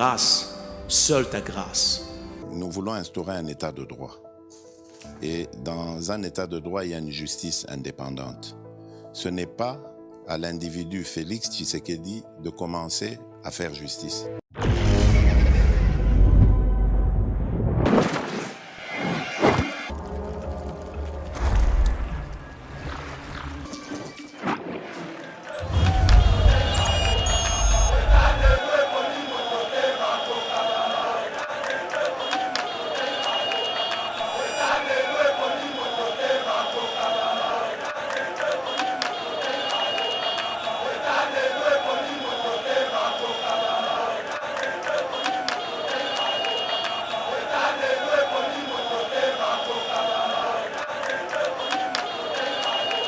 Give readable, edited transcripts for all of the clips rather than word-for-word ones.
grâce, seule ta grâce. Nous voulons instaurer un état de droit. Et dans un état de droit, il y a une justice indépendante. Ce n'est pas à l'individu Félix Tshisekedi de commencer à faire justice.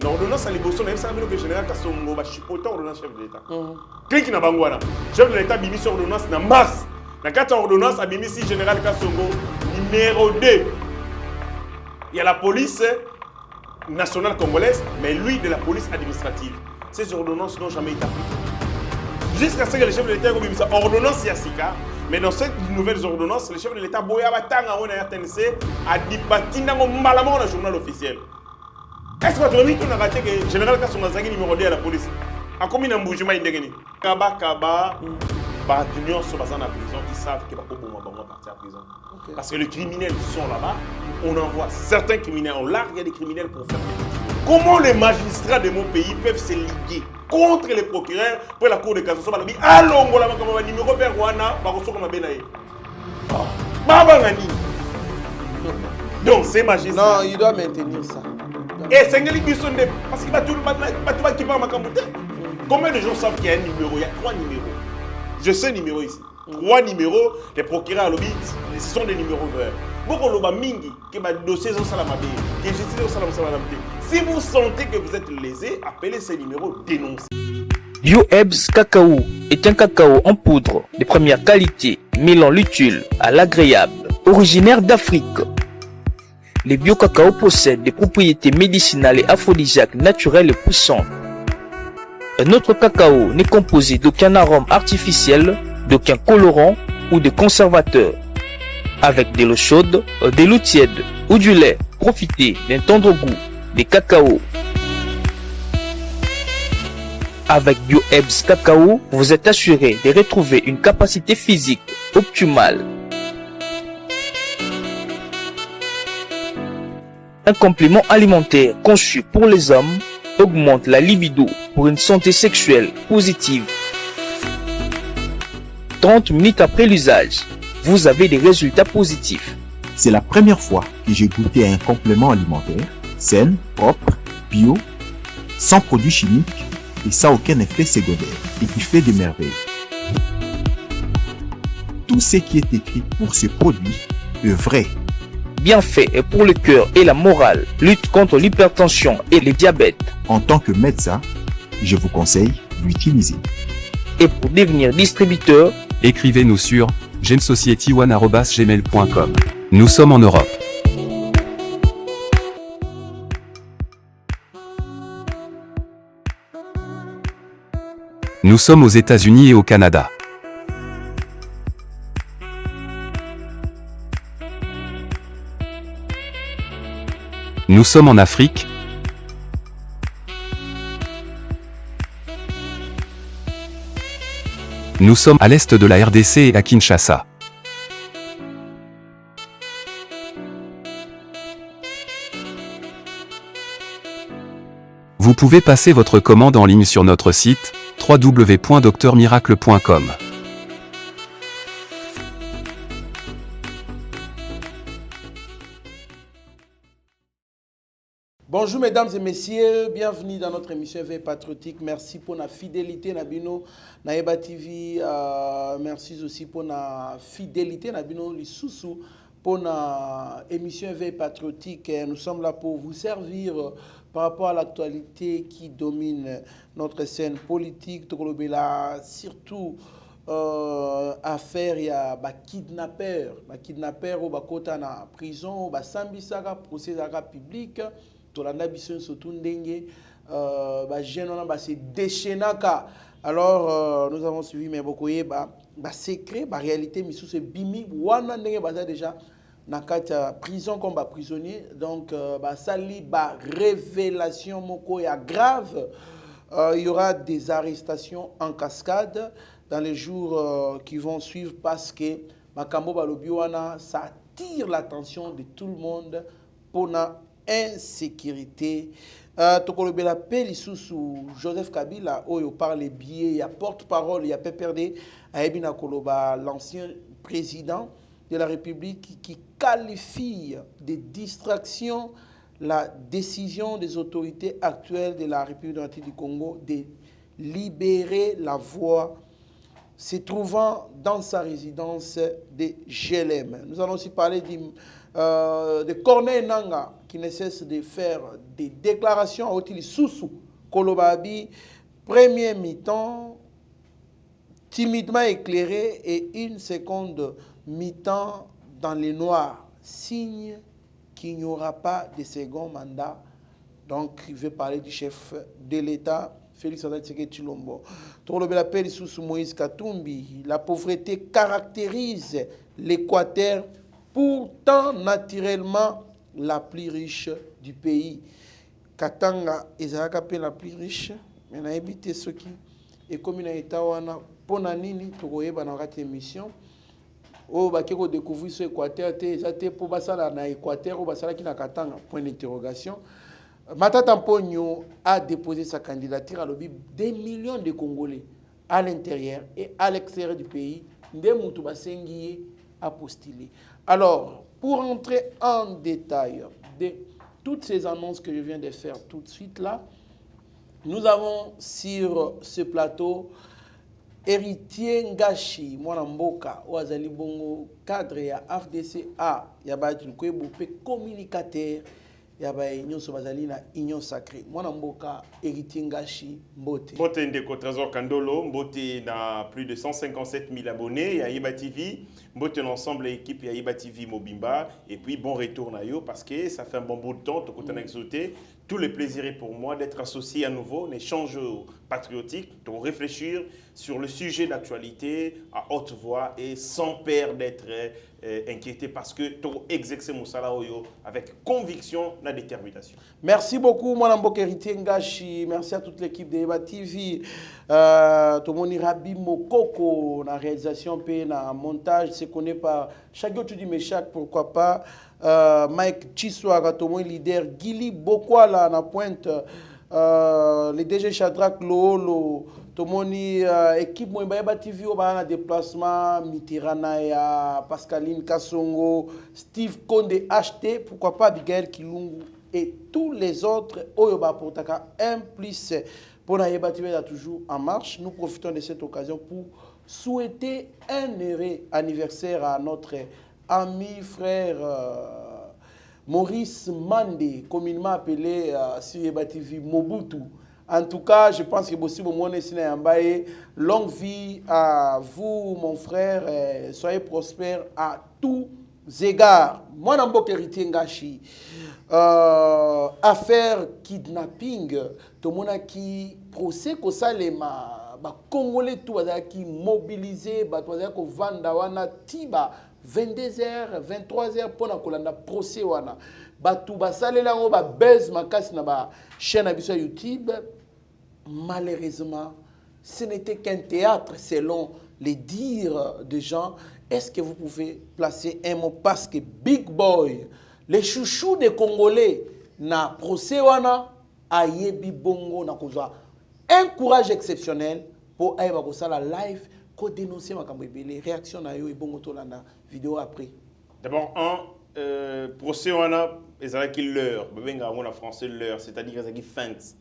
L'ordonnance à l'évolution, même ça, le général Kassongo va chipoter l'ordonnance chef de l'État. Clique na bangwana. Chef de l'État bimi sur l'ordonnance en mars. Dans 4 ordonnances à bimi si général Kassongo numéro 2. Il y a la police nationale congolaise, mais lui de la police administrative. Ces ordonnances n'ont jamais été appliquées. Jusqu'à ce que le chef de l'État ait mis sa ordonnance Yassika, mais dans ces nouvelles ordonnances, le chef de l'État Boya Batanga on a RTNC a dit batina malamment dans le journal officiel. Est-ce que tu as dit que tu as raté que le général Kassongo Zagi numéro 2 à la police? A combien d'embougements il y a? Kaba, l'union sur la prison, ils savent qu'ils vont partir à prison. Okay. Parce que les criminels sont là-bas, on envoie certains criminels, on largue des criminels pour faire des crimes. Comment les magistrats de mon pays peuvent se liguer contre les procureurs pour la cour de cassation? Allons, on va comme un numéro vers Rwanda, donc c'est magistrats. Non, il doit maintenir ça. Et c'est une question de... Parce qu'il va tout le monde. Combien de gens savent qu'il y a un numéro? Il y a 3 numéros. Je sais numéro ici. 3 numéros, les procureurs à l'obit, ce sont des numéros verts. Beaucoup de mingi, qui va dossier au salamabé, qui est justice au salamabé. Si vous sentez que vous êtes lésé, appelez ces numéros, dénoncez. BioEbs Cacao est un cacao en poudre de première qualité, mêlant l'utile à l'agréable, originaire d'Afrique. Les bio-cacao possèdent des propriétés médicinales et aphrodisiaques naturelles et puissantes. Un autre cacao n'est composé d'aucun arôme artificiel, d'aucun colorant ou de conservateur. Avec de l'eau chaude, de l'eau tiède ou du lait, profitez d'un tendre goût des cacao. Avec BioEbs Cacao, vous êtes assuré de retrouver une capacité physique optimale. Un complément alimentaire conçu pour les hommes augmente la libido pour une santé sexuelle positive. 30 minutes après l'usage, vous avez des résultats positifs. C'est la première fois que j'ai goûté un complément alimentaire sain, propre, bio, sans produits chimiques et sans aucun effet secondaire et qui fait des merveilles. Tout ce qui est écrit pour ce produit est vrai. Bienfait est pour le cœur et la morale, lutte contre l'hypertension et le diabète. En tant que médecin, je vous conseille d'utiliser. Et pour devenir distributeur, écrivez-nous sur gemsociety1@gmail.com. Nous sommes en Europe. Nous sommes aux États-Unis et au Canada. Nous sommes en Afrique. Nous sommes à l'est de la RDC et à Kinshasa. Vous pouvez passer votre commande en ligne sur notre site www.docteurmiracle.com. Bonjour mesdames et messieurs, bienvenue dans notre émission Éveil Patriotique. Merci pour la fidélité Nabino Naeba TV. Merci aussi pour la fidélité Nabino Lissousou pour la émission Éveil Patriotique. Nous sommes là pour vous servir par rapport à l'actualité qui domine notre scène politique. Surtout affaire il y a kidnappeur au bakota na prison, sambisaka procès public. Alors, nous avons suivi, mais beaucoup ba secret ba réalité misu c'est bimi wana ndenge baza déjà na kati ya prison comme ba prisonnier donc ba sali ba révélation moko ya grave. Il y aura des arrestations en cascade dans les jours qui vont suivre parce que makambo balobi wana ça attire l'attention de tout le monde pour la insécurité. Tokolobela pe lisusu Joseph Kabila oyo parle bien, il y a porte-parole, il y a PPRD Aebina Koloba, l'ancien président de la République qui qualifie de distraction la décision des autorités actuelles de la République démocratique du Congo de libérer la voie se trouvant dans sa résidence de GLM. Nous allons aussi parler de Corneille Nanga qui ne cesse de faire des déclarations à Otili Soussou Kolobabi, premier mi-temps timidement éclairé et une seconde mi-temps dans les noirs, signe qu'il n'y aura pas de second mandat. Donc, il veut parler du chef de l'État, Félix Antoine Tshisekedi Tshilombo. Sous Moïse Katumbi, la pauvreté caractérise l'Équateur, pourtant naturellement la plus riche du pays. Katanga ezalaka pe la plus riche, mais na évité ce qui et comme il a été wana pona nini tokoyeba na kati émission. Oh, bah, qui a découvert ce Équateur, c'est pour basala na Équateur, ou basala qui na Katanga, point d'interrogation. Matata Mpogno a déposé sa candidature à l'objet des millions de Congolais à l'intérieur et à l'extérieur du pays. Ndemoutou Basengiye a postulé. Alors, pour entrer en détail de toutes ces annonces que je viens de faire tout de suite là, nous avons sur ce plateau Héritier Ngashi, Mwana Mboka, Ouazali Bongo, cadre ya FDCA, Yabati Lukwebo, communicateur, Yabaye Union Sobazali na Union Sacrée. Mwana Mboka, Héritier Ngashi, Mbote. Mbote Ndeko Trésor Kandolo, Mbote na plus de 157 000 abonnés, Yahiba TV, Mbote l'ensemble de l'équipe Yahiba TV Mobimba, et puis bon retour na yo, parce que ça fait un bon bout de temps, tout le exauté. Tout le plaisir est pour moi d'être associé à nouveau, un échange patriotique, de réfléchir sur le sujet d'actualité à haute voix et sans peur d'être inquiété parce que tu exerces Moussala Oyo avec conviction et détermination. Merci beaucoup, Mwana Mboka Héritier Ngashi. Merci à toute l'équipe de Eba TV. Tomoni Rabi Mokoko, la réalisation, na montage, se connaît par chaque autre du Méchac, pourquoi pas. Mike Chiswara, Tomoni leader, Gili Bokwala, na pointe. Le DG Shadrach Loolo, Tomoni équipe Eba TV, on a un déplacement, Mitirana ya Pascaline Kassongo, Steve Konde HT, pourquoi pas Abigail Kilungu et tous les autres, Oyoba Portaka 1+ pour la Eba TV toujours en marche. Nous profitons de cette occasion pour souhaiter un heureux anniversaire à notre ami, frère Maurice Mandé, communément appelé sur Eba TV Mobutu. En tout cas, je pense que aussi longue vie à vous, mon frère, soyez prospères à tous égards. Moi, Mboka Héritier Ngashi, affaire kidnapping, tout le monde qui procès que ça les Congolais tout qui mobilisé, qui vanda wana tiba 22h, 23h pour na kolanda procès wana. Batu basalela ngo ba buzz makasi na ba chaîne abiso YouTube. Malheureusement, ce n'était qu'un théâtre selon les dires des gens. Est-ce que vous pouvez placer un mot parce que Big Boy, les chouchous des Congolais, na procès wana ayebi bongo na kozwa un courage exceptionnel pour ayeba kosala live ko dénoncer makambo ebele réaction na yo ebongo to landa vidéo après. D'abord procès wana ezalaki l'heure, bebenga en français l'heure, c'est-à-dire ezalaki feinte.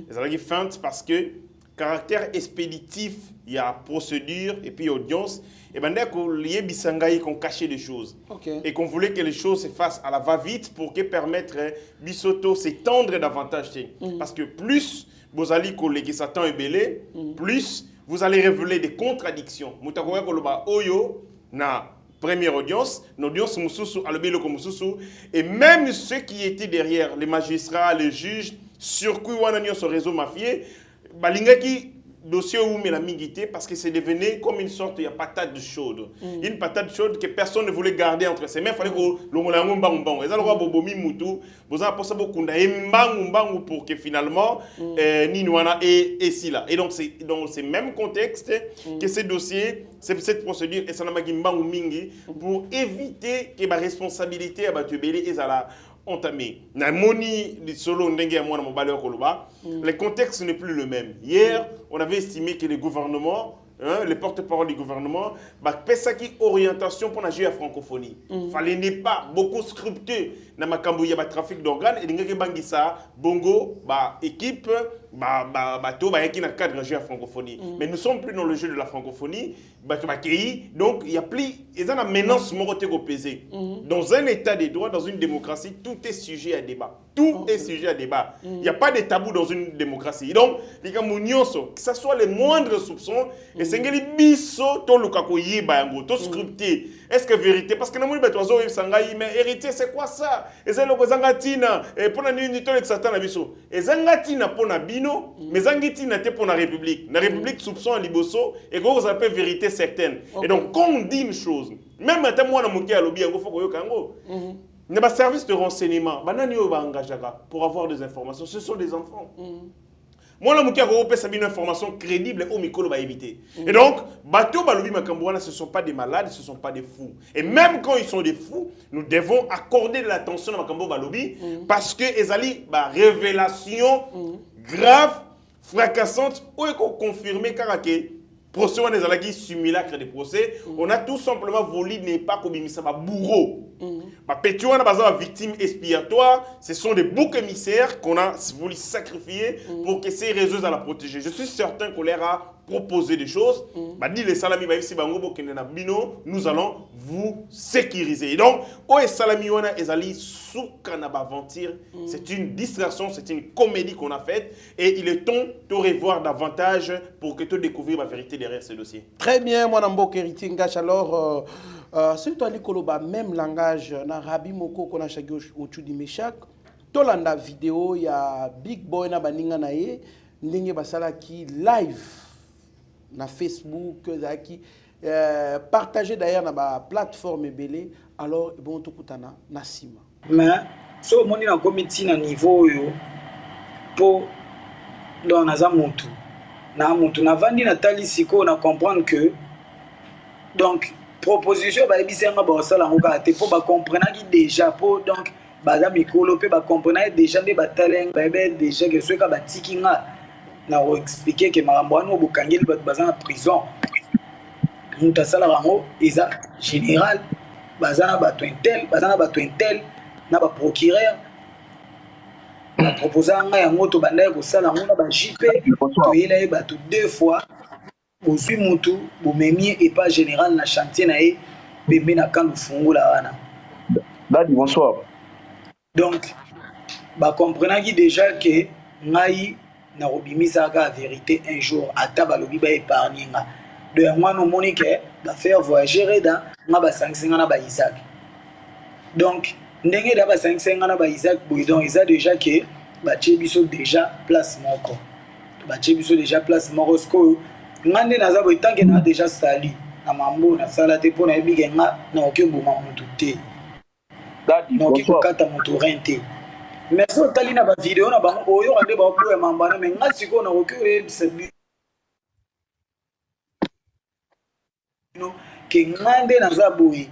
Ezalaki feinte parce que caractère expéditif, il y a procédure et puis audience. Et bien, qu'on cachait les choses. Okay. Et qu'on voulait que les choses se fassent à la va-vite pour que permettre Bissoto s'étendre davantage. Parce que plus vous allez coller Satan et Belé, plus vous allez révéler des contradictions. Mutakoya Koloba Oyo, na première audience, l'audience Moussousou, Alobelo Moussousou, et même ceux qui étaient derrière, les magistrats, les juges, sur qui on a ce réseau mafieux, Balingaki dossier où mais la mingité parce que c'est devenu comme une sorte de patate chaude. Une patate chaude que personne ne voulait garder entre ses mains. Il fallait que l'on mbang. Et ça, le bobomi mutu. Vous avez pensé beaucoup mbang pour que finalement, Ninouana et si là. Et donc, c'est dans ce même contexte que ces dossiers, cette procédure, et ça n'a pas mingi pour éviter que la responsabilité à Batubeli et la entamé. Le contexte n'est plus le même. Hier, on avait estimé que le gouvernement, les porte-parole du gouvernement, qui orientation pour agir à la francophonie. Il fallait pas beaucoup scrupuler dans le trafic d'organes et dans bongo, équipe, qui n'a cadre agir à la francophonie. Mais nous ne sommes plus dans le jeu de la francophonie. Donc, il y a plus, il y a une menace pesée. Dans un état de droit, dans une démocratie, tout est sujet à débat. Tout est sujet à débat. Il n'y a pas de tabou dans une démocratie. Donc, que ce soit les moindres soupçons, et c'est que biso to lukako yiba yango to scripté. Est-ce que vérité parce que na moni bato zo sangai mais hérité c'est quoi ça? Et c'est le kozangatina et pour na ni to l'exatan na biso. Et zangatina pour na bino, mais zangitina te pour la République. La République soupçon liboso et que vous appelez vérité certaine. Et donc quand on dit une chose, même à moi na moki à lobby yango faut ko yokango. Il y a un service de renseignement pour avoir des informations. Ce sont des enfants. Moi, je suis une information crédible au micro, va éviter. Et donc, ce ne sont pas des malades, ce ne sont pas des fous. Et même quand ils sont des fous, nous devons accorder de l'attention à Makambo Balobi parce que les révélations graves, fracassantes, ou confirmées car procès des alagis simulacres de procès, on a tout simplement voulu ne pas comme ça bourreau. Victime expiatoire, ce sont des boucs émissaires qu'on a voulu sacrifier pour que ces réseaux à la protéger. Je suis certain qu'on leur a proposé des choses. Nous allons vous sécuriser. Et donc, c'est une distraction, c'est une comédie qu'on a faite et il est temps de revoir davantage pour que tu découvres la vérité derrière ce dossier. Très bien, moi, Nambo Keriti Ngash. Alors, si tu as dit même langage, na Rabi Moko, qu'on a chagé au Tchudi Meshak, tolanda vidéo, il y a Big Boy na baninga na ye, ndenge basala ki live na Facebook, qui partagé d'ailleurs na ba plateforme belé, alors bon to kutana na sima. Mais so moni na comité na niveau yo pour dans na zamuntu na vandi na tali siko na comprendre que donc proposition ba bisenga ba sala ngoka te pour ba comprendre qui déjà pour donc ba mikolo pe ba comprendre déjà be ba talent ba déjà que ce ka ba tikinga na expliquer que marambwano bokangeli ba bazana en prison muta sala rango eza général bazana ba intel na ba procureur na proposa nga yango to banda ko sala ngona ba JP to ila ba to deux fois bozwi mutu bomemi et pas général na chantier na e bembe na kan fungula wana. Dadi bonsoir. Donc ba comprenant qui déjà que ngai na robimisa ka vérité un jour ata balobi ba épargner nga de moi no monique ba faire voyager reda nga ba 500 na ba Isaac. Donc ndenge da ba 500 na ba Isaac boudon isa déjà que ba chebiso déjà place moko. Ba chebiso déjà place moko sko ngande naza bo tanke na déjà sali na mambo na sala te pona ebigenga na okemboma mutu te. Dadi bonsoir. Kata mutu rente. Mais so tali na ba vidéo na ba oyo ande ba upload mambana mais ngasi ko na okyo sebi no ke ngande naza boyi.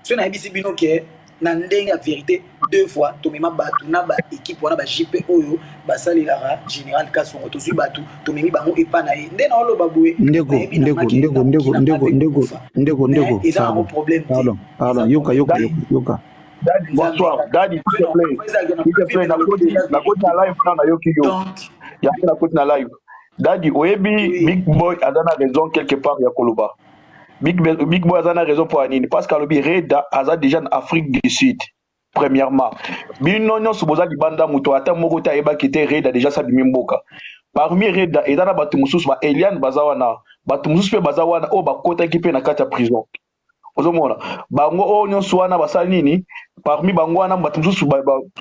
So na ebisi bino ke na ndenge vérité deux fois to mema batu na ba équipe wana ba JP oyo ba sali la général Kasongo to su batu to memi bango epa na ye ndena olo baboué ndego pardon yoka bonsoir Dadi s'il te plaît na côté na live na yoki yo ya na côté na live Dadi oyebi Big Boy azana raison quelque part ya koloba Big Boy azana raison pour anini parce que alobi Reda aza déjà en Afrique du Sud. Premièrement, bino soboza libanda muto ata moko ta eba kite Reda déjà sa bimimboka. Parmi Reda ezana batu mususu ba Eliane bazawana, batu mususu pe bazawana o ba kota kipe na kata prison. Ozomona, bango o nyonso wana basali nini? Parmi bango wana batu mususu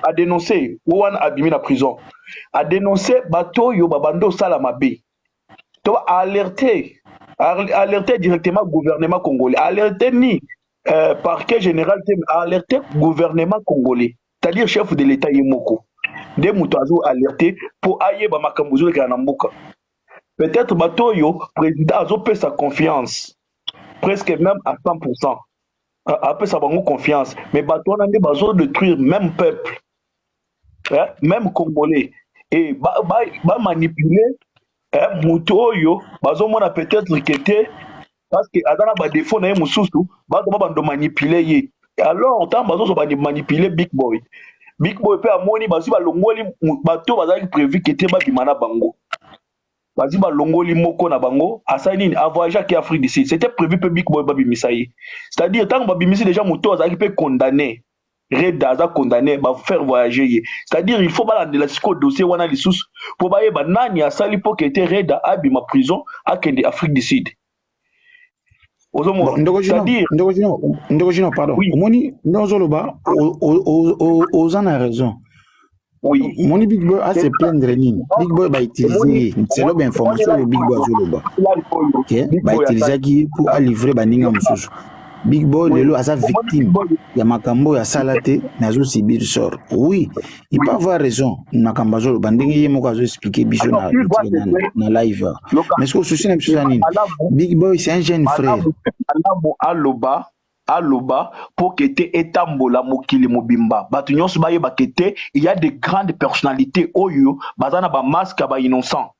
a dénoncer wana abimi na prison. A dénoncer bato yo babando sala mabe. tu vas alerter directement le gouvernement congolais, alerter ni parquet général, alerter le gouvernement congolais, c'est-à-dire chef de l'État Yemoko. Des moutazou alerter pour ailler ba makambuzo ke anambuka. Peut-être batoyo président azo pe sa confiance presque même à 100%. Après ça bango confiance, mais bato na nde bazo détruire même peuple. Même congolais et ba manipuler mutoyo bazo mona peut-être que parce que adana ba défaut na mususu ba bando manipuler ye. Alors tant bazo ba manipuler Big Boy pe amoni bazi ba longoli bato bazaki prévu que te ba bimana bango. Bazi ba longoli moko na bango asani a voyager qui Afrique du Sud. C'était prévu que Big Boy ba bimisa ye. C'est-à-dire tant ba bimisi déjà muto azaki pe condamné. Reda za condamné ba faire voyager ye. C'est-à-dire il faut balanda la siko dossier wana lisusu pour ba yeba nani asali po que te Reda abima prison akende Afrique du Sud. C'est-à-dire Ndogojino, pardon. Oui. Moni Nozoloba Ozana a raison. Oui. Moni Big Boy a se plaindre nini. Big Boy va utiliser c'est l'objet information le Big Boy Zoloba. OK, va utiliser qui pour livrer baninga mususu. Big Boy lelo a sa victime ya makambo ya salate nazo sibir sort. Oui, il peut avoir raison. Nakamba Zoloba ndenge yemo ka zo expliquer biso na live. Mais ce que souci na biso nini? Big Boy c'est un jeune frère. Aloba pour que te etambola mokili mobimba batu nyonso bayeba que te il y a de grandes personnalités oyo bazana ba masque ba innocent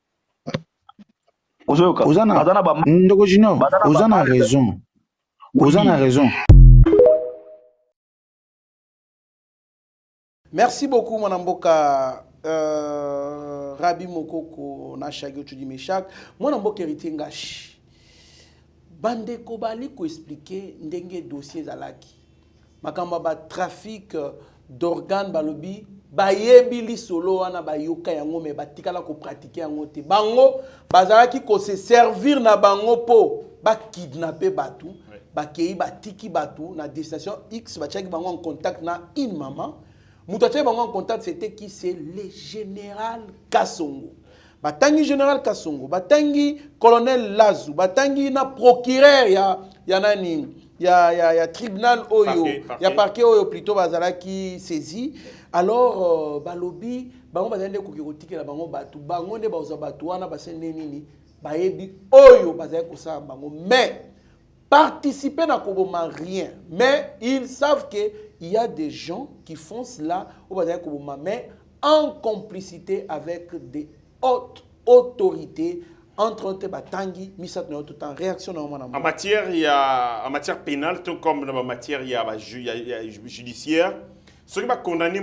Ozana Ndogojino Ozana a raison. Ozana a raison. Merci beaucoup, mon amboka. Rabi Mokoko, Nashagi, tu dis Meshak. Mon amboka héritier Ngashi. Bande Kobali ko expliquer ndenge dossier zalaki. Makamba ba trafic d'organes balobi. Bayebili solo wana bayoka yango me batikala ko pratiquer yango te. Bango bazalaki ko se servir na bango po ba kidnapper batu. Bakei batiki batu na destination X bachaki bango en contact na une maman. Moutache bango en contact c'était qui? C'est le général Kassongo. Batangi général Kassongo, batangi colonel Lazou, batangi na procureur ya nani ya tribunal oyo, ya parquet oyo plutôt bazalaki saisi. Alors balobi bango bazande kokirotike la bango batu, bango nde baoza batu wana basende nini bayebi oyo bazali kosala bango, mais participer n'a pas rien, mais ils savent qu'il y a des gens qui font cela, mais en complicité avec des hautes autorités entre autres Batangi, Misat tout en réaction en matière pénale, tout comme en matière judiciaire, ceux qui vont condamner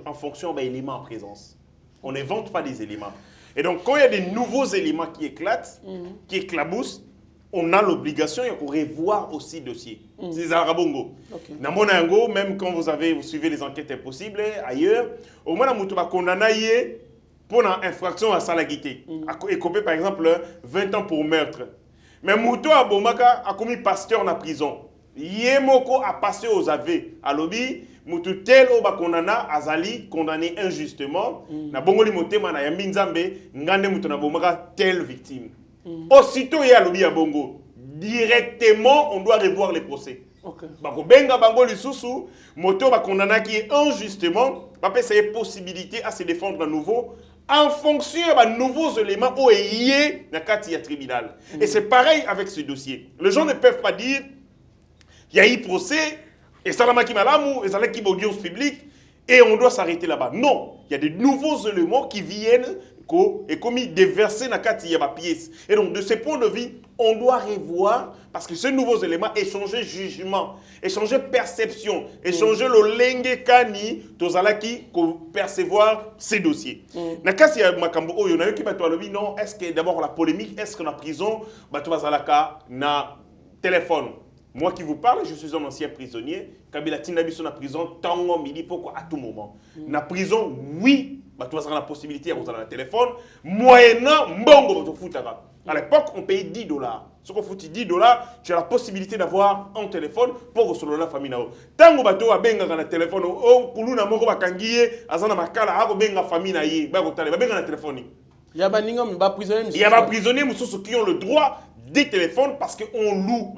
en fonction des éléments en présence. On n'invente pas des éléments. Et donc quand il y a des nouveaux éléments qui éclatent, qui éclaboussent, on a l'obligation de revoir aussi le dossier. C'est les Arabongo. Dans mon ango, même quand vous suivez les enquêtes impossibles ailleurs, au moins on va condamner pour une infraction à salagité. Et couper par exemple 20 ans pour meurtre. Mais Mouto Abomaka a commis pasteur en prison. Yemoko a passé aux aveux. À lobby, Mouto tel oba condamna Azali condamné injustement. Na bongoli motema na yambinzambe ngande Mouto na Bomaka telle victime. Aussitôt il y a lobby à Bongo. Directement, on doit revoir les procès. Bako benga bango lisusu, moto ba condamna qui est injustement, ba peut essayer possibilité à se défendre à nouveau en fonction de nouveaux éléments où il y a un tribunal. Et c'est pareil avec ce dossier. Les gens ne peuvent pas dire il y a eu procès et ça l'a qui malamu et ça l'a qui audience publique et on doit s'arrêter là-bas. Non, il y a de nouveaux éléments qui viennent et comme il déverser dans la pièce. Et donc, de ce point de vue, on doit revoir, parce que ces nouveaux éléments, échanger jugement, échanger perception, échanger le lengue kani, tozalaki, percevoir ces dossiers. Dans le cas il y a makambo, il y en a eu qui battent non, est-ce que d'abord la polémique, est-ce que la prison, batozalaka na téléphone. Moi qui vous parle, je suis un ancien prisonnier. Kabila Tinabiso na prison, tango midi, pourquoi à tout moment. Na prison, oui. Tu as la possibilité de le téléphone, moyennant mbongo. À l'époque, on payait $10. Ce qu'on fout $10, tu as la possibilité d'avoir un téléphone pour recevoir la famille. Tant que tu as un téléphone, tu as un téléphone. Il y a des prisonniers. Il y a des prisonniers qui ont le droit des téléphones parce qu'on loue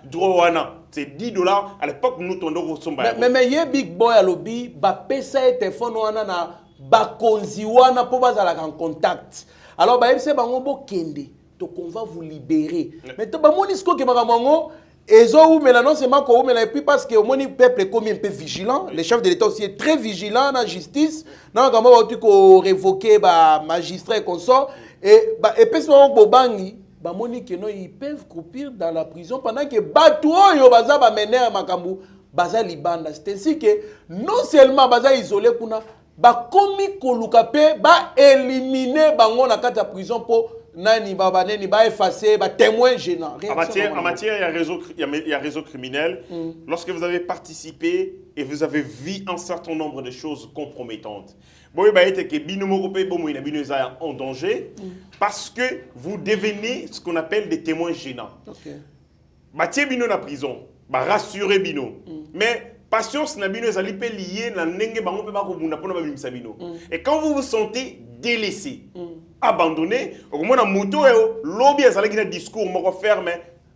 droit. C'est $10 à l'époque nous tournons au Somba. Mais il y a Big Boy à lobby, pesa téléphone wana bakonzi wana pour bazala en contact. Alors c'est bango kende, donc on va vous libérer. Mais to ba moni sko ke bakamongo ezo mais non c'est ma ko mais et puis parce que au moni peuple est comme un peu vigilant, le chef de l'état aussi est très vigilant dans la justice. Non comment tu ko révoquer ba magistrat et consort et puis c'est bobangi ba moni que non ils peuvent croupir dans la prison pendant que bato yo baza ba mener makambu baza libanda. C'est ainsi que non seulement baza isolé kuna ba komi koluka pe ba éliminer bango na kata prison pour nani baba neni ba effacer ba témoin gênant. En matière il y a réseau criminel. Lorsque vous avez participé et vous avez vu un certain nombre de choses compromettantes. Bon bah été que bino mokopé bon ina bino en danger parce que vous devenez ce qu'on appelle des témoins gênants. OK. Ba tie bino na prison, ba rassurer bino. Mais patience na bino ezali pe lié na ndenge bango pe ba ko bunda pona ba bimisa bino. Et quand vous vous sentez délaissé, abandonné, au moins na moto lobby ezali ki na discours moko ferme.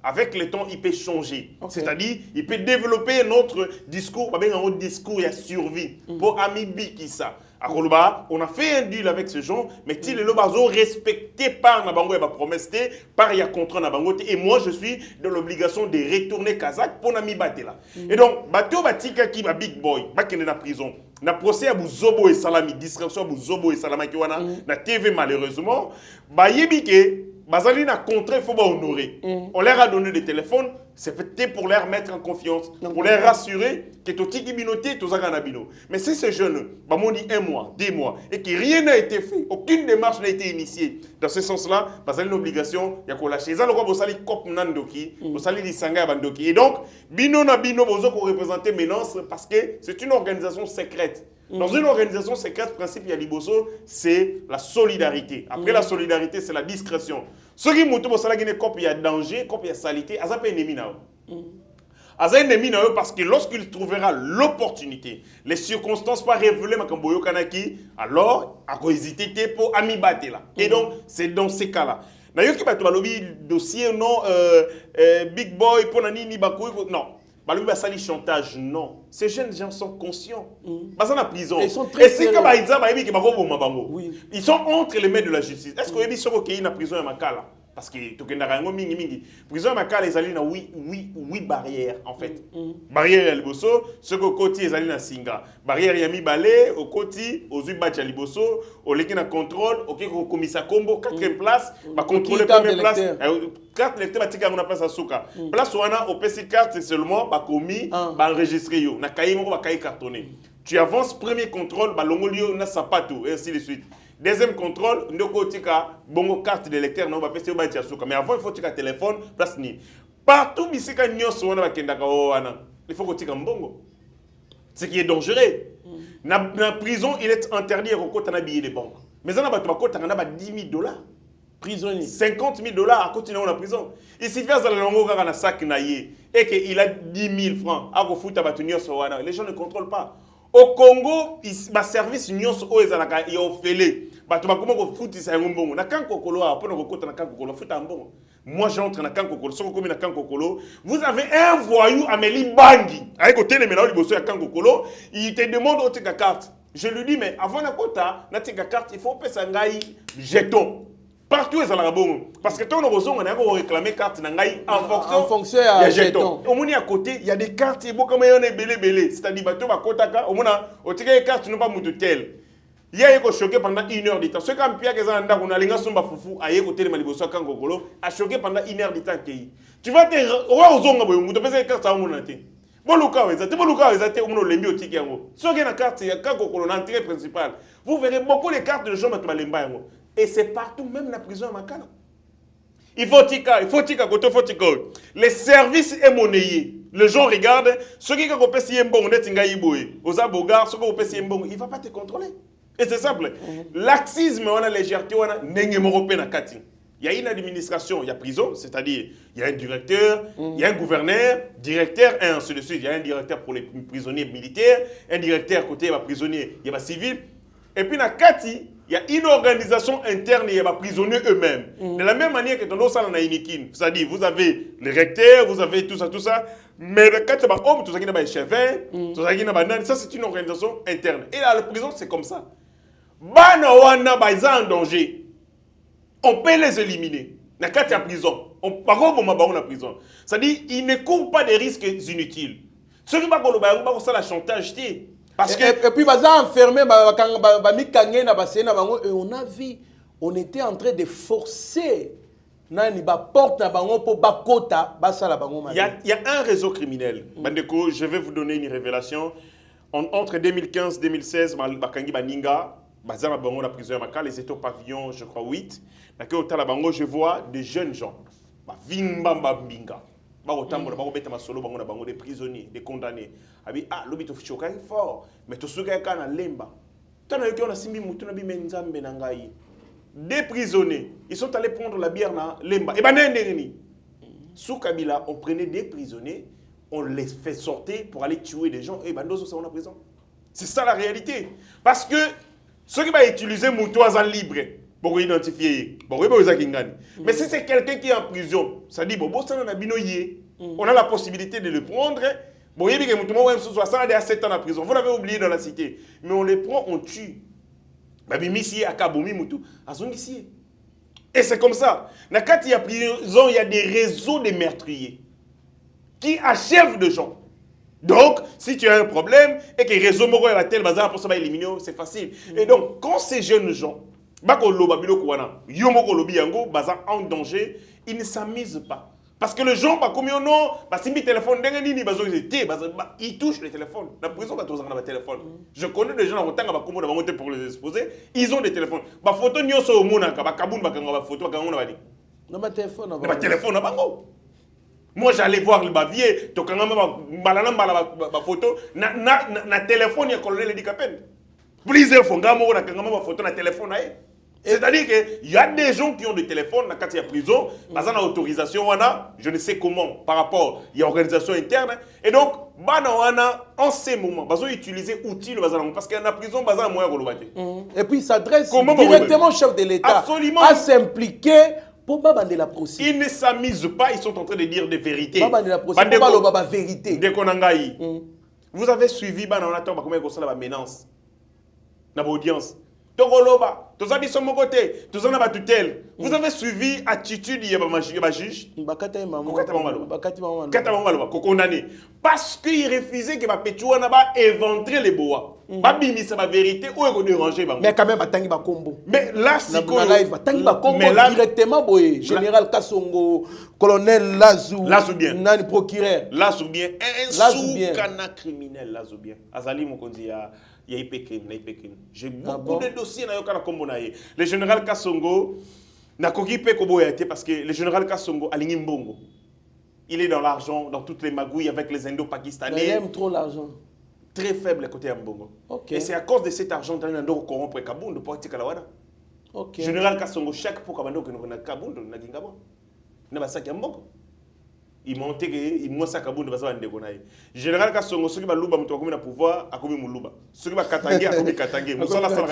Avec le temps, il peut changer. Okay. C'est-à-dire, il peut développer un autre discours, un autre discours, il y a survie. Pour Amibi qui ça. À Koloba, on a fait un deal avec ce genre, mais il est respecté par Nabango et ma promesse, par il y a contrat Nabango. Et moi, je suis dans l'obligation de retourner Kazakh pour Nami Batela. Et donc, Bato Batika qui va Big Boy, Baké dans la prison. Na procès à Zobo et Salami, distraction à Zobo et Salami qui wana na TV malheureusement, ba yebike bazali na contrat, il faut honorer. On leur a donné des téléphones, c'est peut-être pour leur mettre en confiance, pour leur rassurer que tout tiki binoté, tout ça bino. Mais si ces jeunes, bah m'ont dit 1 mois, 2 mois, et que rien n'a été fait, aucune démarche n'a été initiée. Dans ce sens-là, bazali une obligation, il y a qu'on lâche. Ils ont le droit de sali kop nandoki, de sali di sanga bandoki. Et donc, bino na bino bozo qu'on représenter menace parce que c'est une organisation secrète. Dans une organisation secrète, le principe Yaliboso, c'est la solidarité. Après la solidarité, c'est la discrétion. Ce qui est quand il y a danger, quand il y a saleté, il y a un ennemi. Il y a un ennemi parce que lorsqu'il trouvera l'opportunité, les circonstances pas révéler Makamboyo Kanaki, alors il faut hésiter pour amibater là. Et donc, c'est dans ces cas-là. D'ailleurs, qui va te lobby dossier, non, Big Boy, Ponani, Nibakou, non. Baloubi Basali chantage, non. Ces jeunes gens sont conscients. Ils sont en prison. Ils sont très sérieux. Ils sont entre les mains de la justice. Est-ce que vous sont en prison à Makala? Parce que prison à Makala, ils allaient 8 barrières en fait. Barrière à Liboso, ce que côté ils allaient à Singa. Barrière Yami Balé, au côté, aux 8 batch à Liboso, au Lekina contrôle, au commissaire Combo, 4e place, contrôler première place. 4 lecteurs batika on a place à Souka. Place où on a au PC carte c'est seulement ba commis ba enregistrer yo na cahier moko ba cahier cartonné. Tu avances premier contrôle ba longolio na sapato et ainsi de suite. Deuxième contrôle ndoko tika bongo carte de lecteur na ba PC ba tia Souka. Mais avant il faut tika téléphone place ni. Partout bisika nyoso wana ba kendaka wana. Il faut que tika mbongo. Ce qui est dangereux. Na prison il est interdit de côté na billet de banque. Mais on a ba côté na ba $10,000. Prisonnier. $50,000 à continuer en prison. Il suffit de sac et qu'il a 10 000 francs. Les gens ne contrôlent pas. Au Congo, il service nyos o ezalaka et ofélé. Moi j'entre dans Kankokolo. Vous avez un voyou Amélie Bangui. Avec côté les mélanges à Kankokolo, il te demande au tika carte. Je lui dis mais avant la quota, na tika carte, il faut payer un jeton. Partout ils sont bon parce que toi on a réclamer carte en fonction des jetons. Au moins à côté il y a des cartes et beaucoup comme belé c'est-à-dire bateau ba kotaka au moins au tika carte non pas mutu tel. Il y a eu choqué pendant 1 heure de temps. Ce quand Pierre Gezan nda on a linga somba fufu aye côté de maliboso Kankokolo a choqué pendant 1 heure de temps pays. Tu vas te roi ozonga boyo mutu pesa carte à mon nanté. Boluka ezate au moins lembi au tika yango. Ce qui na carte ya Kankokolo na entrée principale. Vous verrez beaucoup les cartes de gens bato balemba yango. Et c'est partout, même la prison à Makala. Il faut tika. Les services est monnayé. Les gens regardent. Ceux qui ont payé un bon, on est ingaïboé. Aux abogards, ceux qui ont payé un bon, il ne va pas te contrôler. Et c'est simple. Laxisme, on a légèreté, on a n'engagement na kati. Il y a une administration, il y a prison, c'est-à-dire il y a un directeur, il y a un gouverneur, directeur, et ainsi de suite. Il y a un directeur pour les prisonniers militaires, un directeur côté des prisonniers, il y a des civils. Et puis, na kati, Il y a une organisation interne, il y a des prisonniers eux-mêmes. De la même manière que dans nos salles, on a une équipe. C'est-à-dire, vous avez le recteur, vous avez tout ça. Mais quand il y a des hommes, tout ça qui est chevin, tout ça qui est banane, ça c'est une organisation interne. Et à la prison, c'est comme ça. Bana en danger. On peut les éliminer. Quand il y a prison, on part au la prison. C'est-à-dire, ils ne courent pas des risques inutiles. Ceux qui ne ça la chantage, parce que... Et puis, enfermé, et on a vu, on était en train de forcer il y a un réseau criminel. Bandeko, je vais vous donner une révélation. Entre 2015 et 2016, la prison les états pavillon, je crois 8. Je vois des jeunes gens. Des prisonniers, des condamnés. Ah, l'obit of choka fort, mais tout ce qui est à lemba. Des prisonniers, ils sont allés prendre la bière dans lemba. Et ben, sous Kabila, on prenait des prisonniers, on les fait sortir pour aller tuer des gens. Et ben, nous sommes en prison. C'est ça la réalité. Parce que ceux qui vont utiliser Moutouazan libre pour identifier, mais si c'est quelqu'un qui est en prison, ça dit, bon, on a la possibilité de le prendre. Bon, il y a des 7 ans en prison. Vous l'avez oublié dans la cité. Mais on les prend, on tue. Et c'est comme ça. Quand il y a prison, il y a des réseaux de meurtriers qui achèvent des gens. Donc, si tu as un problème et que le réseau moro est tel bazar pour ça va éliminer, c'est facile. Et donc, quand ces jeunes gens, en danger, ils ne s'amusent pas. Parce que les gens, comme ils téléphone, ils touchent les téléphones. La prison, quand on a un téléphone. Je connais des gens pour les exposer, ils ont des téléphones. Les photos, ils sont au monde, téléphone. Moi, j'allais voir le bavier, photo, na téléphone, il y a colonel handicapé. Plusieurs fois, photo na téléphone. C'est-à-dire qu'il y a des gens qui ont des téléphones quand il y a prison, parce qu'il y a une autorisation, je ne sais comment, par rapport, il y a une organisation interne. Et donc, en ces moments, ils ont utilisé outils, parce qu'il y a une prison, il y a un moyen de et puis, il s'adresse directement au chef de l'État à s'impliquer pour la procédure. Ils ne s'amusent pas, ils sont en train de dire des vérités. Vérité. Vous avez suivi, la menace dans l'audience. Togoloba, tous avez son côté, tous en avez tutelle. Vous avez suivi attitude il y a juge. Condamné. Parce qu'il refusait que Pétua n'a pas éventré les bois. Babimi, c'est la vérité, ou est dérangé. Mais quand même, Batangi Bakombo. Mais là, c'est directement, Général Kassongo, Colonel Lazou, Nani procureur. Lazou bien, un sous-cana criminel, Lazou bien. Azali Mokondi a. J'ai beaucoup de dossiers dans le général Kassongo n'a parce que le général Kassongo a Mbongo. Il est dans l'argent, dans toutes les magouilles avec les Indo-Pakistanais. Il aime trop l'argent. Très faible côté Mbongo. Et c'est à cause de cet argent qu'il a corrompre Kaboun de politique à la Wada. Général Kassongo, chaque fois que nous avons Kaboun, nous avons ça qui est Mbongo. Il montait il m'a Kaboun de base en dégonaï. Général Kassongo, ceux qui va louba muto comme pouvoir a comme muluba. Ceux qui va katanguer a comme katanguer. Moussa la sala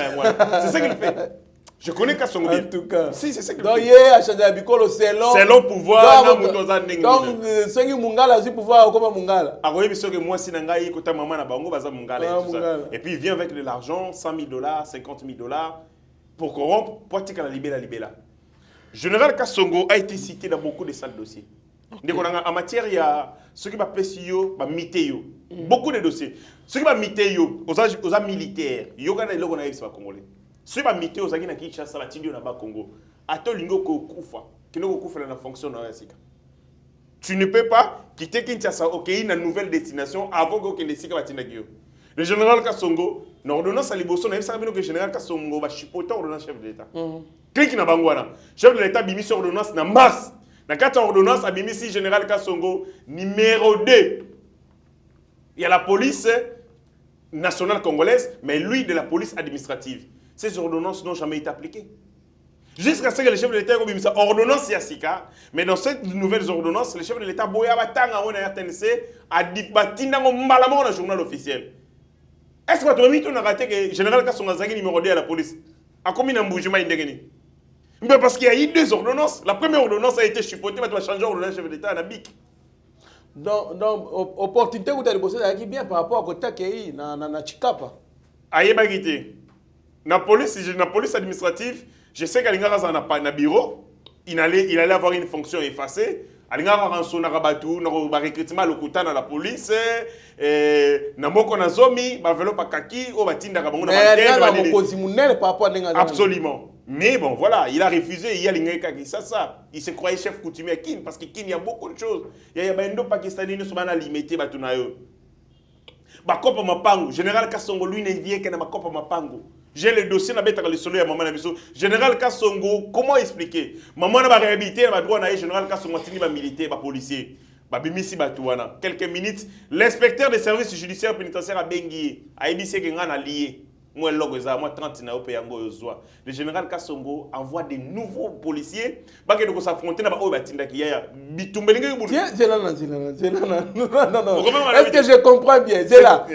c'est ça qu'il fait. Je connais Kassongo bien. En tout cas. Si c'est ça qu'il fait. Donc à changer bikolo c'est long pouvoir na muto za ndenge. Donc ceux qui mungala si pouvoir comme mungala. A koyebi ceux que moi si nangai kota maman na bango baza mungala et tout ça. Et puis il vient avec de l'argent, $100,000, $50,000 pour corrompre politique à la libéla. Général Kassongo a été cité dans beaucoup de sales dossiers. En matière, il y a ceux qui sont beaucoup de dossiers. Ceux qui sont aux militaires, il y a des Congolais. Ceux qui sont militaires, ils ont Kinshasa, Congo. Tu ne peux pas quitter Kinshasa au pays une nouvelle destination avant que tu ne le général Kassongo, l'ordonnance à Liboso, on a vu que le général Kassongo va chipoter l'ordonnance chef de l'État. Clique na Bangwana. Chef de l'État bimi sur l'ordonnance en mars. Dans 4 ordonnances, à Bimisi Général Kassongo, numéro 2. Il y a la police nationale congolaise, mais lui de la police administrative. Ces ordonnances n'ont jamais été appliquées. Jusqu'à ce que le chef de l'État ait mis sa ordonnance Yassika, mais dans ces nouvelles ordonnances, le chef de l'État Boya Batanga, on a RTNC, a dit Batina Mbalamon dans le journal officiel. Est-ce que tu as mis ton raté que Général Kassongo Zagi numéro 2 à la police? A combien d'embougement mais parce qu'il y a eu 2 ordonnances. La première ordonnance a été chipotée, mais tu vas changer l'ordonnance chef d'État à Nabik. Donc, opportunité que tu as bossé bien par rapport à côté qui est na Chikapa. Aïe bagité. La police administrative, je sais qu'elle a un bureau, il allait avoir une fonction effacée. Il a un recrutement local dans la police. Absolument. Mais bon, voilà, il a refusé. Il se croyait chef coutumier à Kin, parce que Kin, il y a beaucoup de choses. Il y a des Pakistanais qui sont limités. Général Kassongo, lui, ne vient que dans ma copa Mapango. J'ai le dossier, le soleil à maman. Général Kassongo, comment expliquer? Maman n'a pas réhabilité, elle a droit à Général Kassongo, il va militaire, il va policier. Quelques minutes, l'inspecteur des services judiciaires pénitentiaires a Bengi, a ébissé qu'il y a un allié. Moi, moi 30 ans, le général Kassongo envoie des nouveaux policiers qui s'affronter dans le est-ce que je comprends bien? C'est là.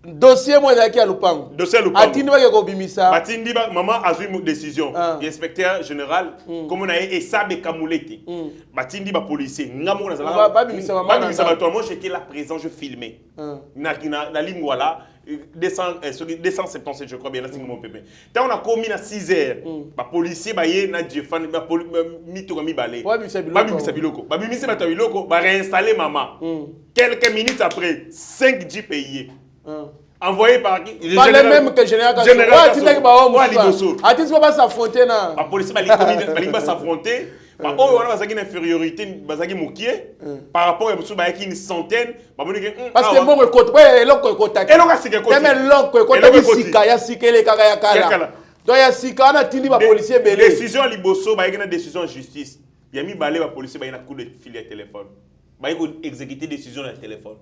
Dossier moi qui à Lupango. Dossier Lupango. Atindi ba ko bimisa. Atindi ba maman a eu une décision. L'inspecteur général comme on a et Sabe Kamulete. Batindi ba policier. Ngamo na zala. Ba bimisa maman. Ba bimisa ba toi moi j'étais là présent, je filmais. Na lingua là 277 je crois bien là c'est mon pépé. Tant on a commis à 6h. Ba policier ba yé na Jefan ba mito mi balé. Ba bimisa biloko. Ba bimisa ba biloko ba réinstaller maman. Quelques minutes après 5 Jeep payés. Envoyé par qui? Pas les mêmes que Général Kassongo. Attends, on va s'affronter. La police va s'affronter. On a une infériorité par rapport à une centaine. Parce que bon, côté, ouais, l'autre côté. Et l'autre côté, décision à Liboso, une décision en justice. Il y a mis balai la police, il y a un coup de filet téléphone. Il y a exécuté décision dans le téléphone.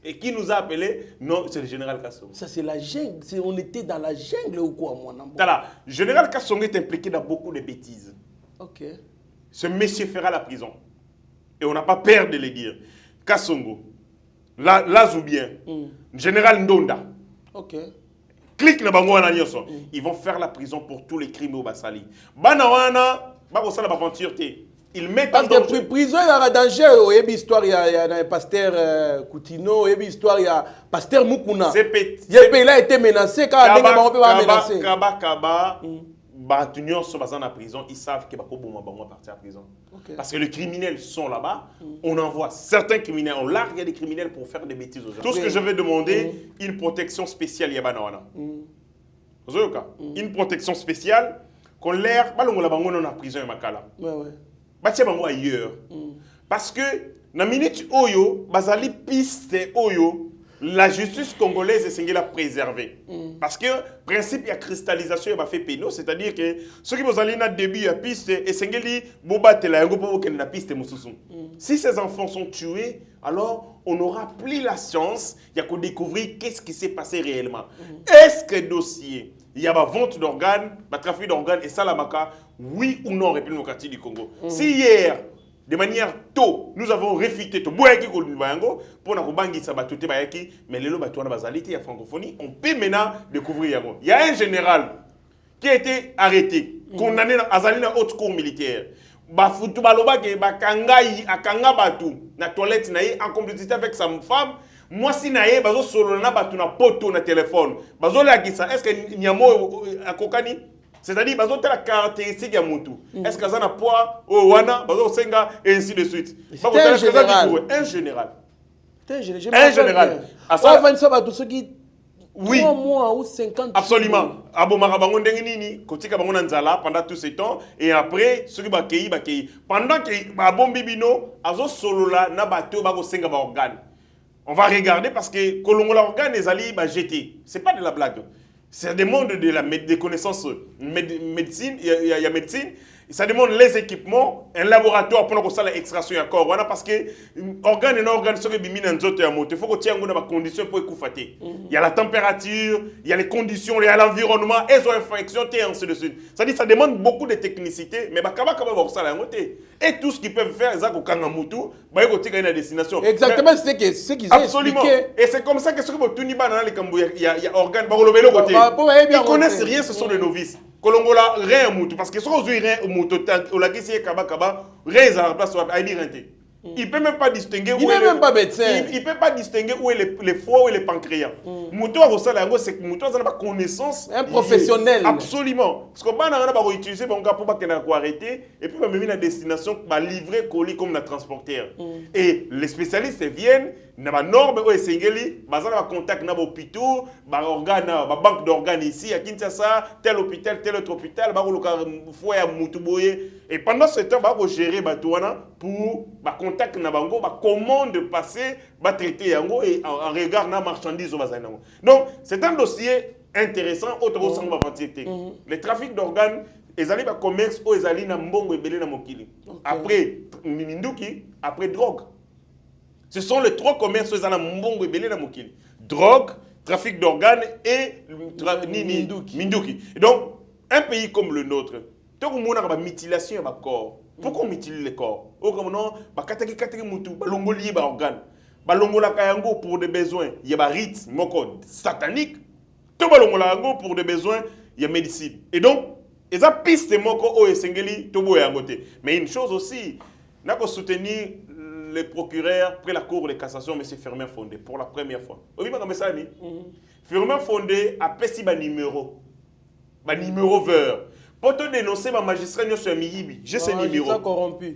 Et qui nous a appelé? Non, c'est le général Kassongo. Ça, c'est la jungle. On était dans la jungle ou quoi, moi? Voilà. Le général Kassongo est impliqué dans beaucoup de bêtises. Ok. Ce monsieur fera la prison. Et on n'a pas peur de le dire. Kassongo, Lazoubien, général Ndonda. Ok. Clique dans Bangoana Nyoso. Ils vont faire la prison pour tous les crimes au Bassali. Banawana, Babosala Baventure. Ils mettent en danger. Parce que prison, il y a un danger. Il y a une histoire, il y a un pasteur Koutino, il y a une histoire, il y a pasteur Moukouna. Ce pays là a été menacé quand on a menacé. Kaba, Batunion sont en prison, ils savent qu'ils vont partir en prison. Parce que les criminels sont là-bas, on envoie certains criminels, on largue des criminels pour faire des bêtises aux gens. Tout ce que je vais demander, une protection spéciale, une protection spéciale, qu'on l'air, on a en prison et Makala. Ailleurs. Parce que, dans la minute Oyo, bazali piste Oyo, la justice congolaise est la préserver. Parce que, principe, il y a cristallisation, il y a fait péno, c'est-à-dire que ceux qui vont aller dans le début, il y a piste, et c'est la piste. Si ces enfants sont tués, alors on n'aura plus la science, il y a qu'à découvrir qu'est-ce qui s'est passé réellement. Est-ce que le dossier, il y a la vente d'organes, le trafic d'organes et ça, la maca, oui ou non, République démocratique du Congo. Si hier, de manière tôt, nous avons réfuté tout, pour mais les lois il y a francophonie, on peut maintenant découvrir. Il y a un général qui a été arrêté, condamné à la haute cour militaire. Bafutu baloba ke bakangai akanga batu na toilette na en complicité avec sa femme. Moi si na ye bazo solo na batu na poto na téléphone. Bazo la kisa est-ce que nyamo akokani? C'est-à-dire bazo telle caractéristique ya mutu. Est-ce que ça na poids au wana bazo senga et ainsi de suite. Un général. Un général. Un général. Ça va ça batu ceux qui oui. 3 mois ou 50 absolument. Pendant tout ce temps. Et après, ceux qui bakei. Pendant que Babombi Bino, azo solo la na bateau bako senga ba organe. On va regarder parce que Kolongo la organe les alliés ba jeter. C'est pas de la blague. C'est des mondes de la des connaissances médecine, il y a médecine. Ça demande les équipements, un laboratoire pour faire l'extraction du corps. Parce que organe et organe sont bimi dans notre moto. Il faut que tu aies des conditions pour écouffer. Il y a la température, il y a les conditions, il y a l'environnement, et les infections, et ainsi de suite. Ça dit ça demande beaucoup de technicité, mais et tout ce qu'ils peuvent faire, c'est qu'ils une destination. Exactement, c'est ce qu'ils ont expliqué. Et c'est comme ça que ce que il y a organes, ils connaissent rien, ce sont des novices. Kolongola rien mutu parce que ce qu'on rien mutu au la question kaba rien à la place à dire. Il peut même pas distinguer il n'est même pas médecin. Il peut pas distinguer où est les foie ou les pancréas. Mutu a reçu la c'est que mutu a pas connaissance. Un professionnel. Absolument. Parce qu'on va utiliser pour pas qu'il arrêter et puis même la destination va livrer colis comme la transporteur. Et les spécialistes viennent na ba norme o esengeli bazana ba contact na ba hôpitaux ba organe ba banque d'organes ici à Kinshasa tel hôpital tel autre hôpital ba luka foyer ya mutu boye et pendant ce temps ba ko gérer ba toana pour ba contact na bango ba commande passer ba traiter yango et en regard na marchandise bazana. Donc c'est un dossier intéressant autre sans ba vantité. Le trafic d'organes ezali ba commerce o ezali na mbongo ebele na mokili. Après minduki, après drogue. Ce sont les trois commerces qui sont drogue, trafic d'organes et Minduki. Et donc, un pays comme le nôtre, tant qu'on a une mutilation de corps, pourquoi on mutile les corps? Pour des besoins, il y a des rites sataniques. Pour des besoins, il y a médecine. Et donc, il y a des pistes mais une chose aussi, il faut soutenir le procureur près la cour de cassation, M. Firmin Fondé, pour la première fois. Vous voyez comme ça, Firmin Fondé a payé un numéro vert. Pour te dénoncer, ma magistrat n'est pas miyibi. J'ai ce numéro. Corrompu.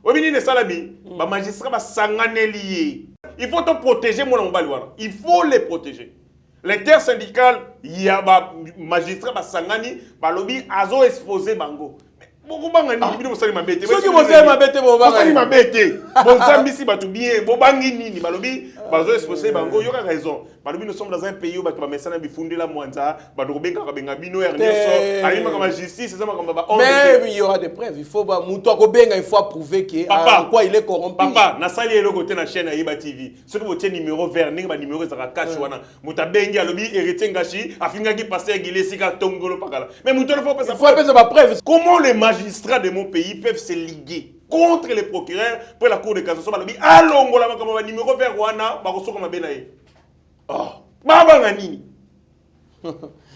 Vous voyez, le magistrat va s'enganer. Il faut te protéger, mon ombalouana. Il faut les protéger. L'intersyndicale, il y a un magistrat va s'enganer, va lobby, azo exposé bango. Beaucoup bangani bino mosali mabete soki mosali mabete mosali mabete bonzambi si batu bien bobangi nini balobi bazo exposer bango yoka raison balobi nous sommes dans un pays où batu ba mesana bifundi la mwanza batu benga benga bino ernioso alima comme justice c'est ça comme ba mais il y aura des preuves il faut ba mutu akobenga il faut prouver que en quoi il est corrompu papa na sali elo côté na chaîne Yeba TV soki botie numéro vert ninga ba numéro za cash wana muta bengi alobi héritier ngashi afinga ki passer gilesi ka tongolo pakala mais mutu faut pas ça ba preuve comment les magistrats de mon pays peuvent se liguer contre les procureurs pour la cour de cassation. Allons, la numéro vert wana, comme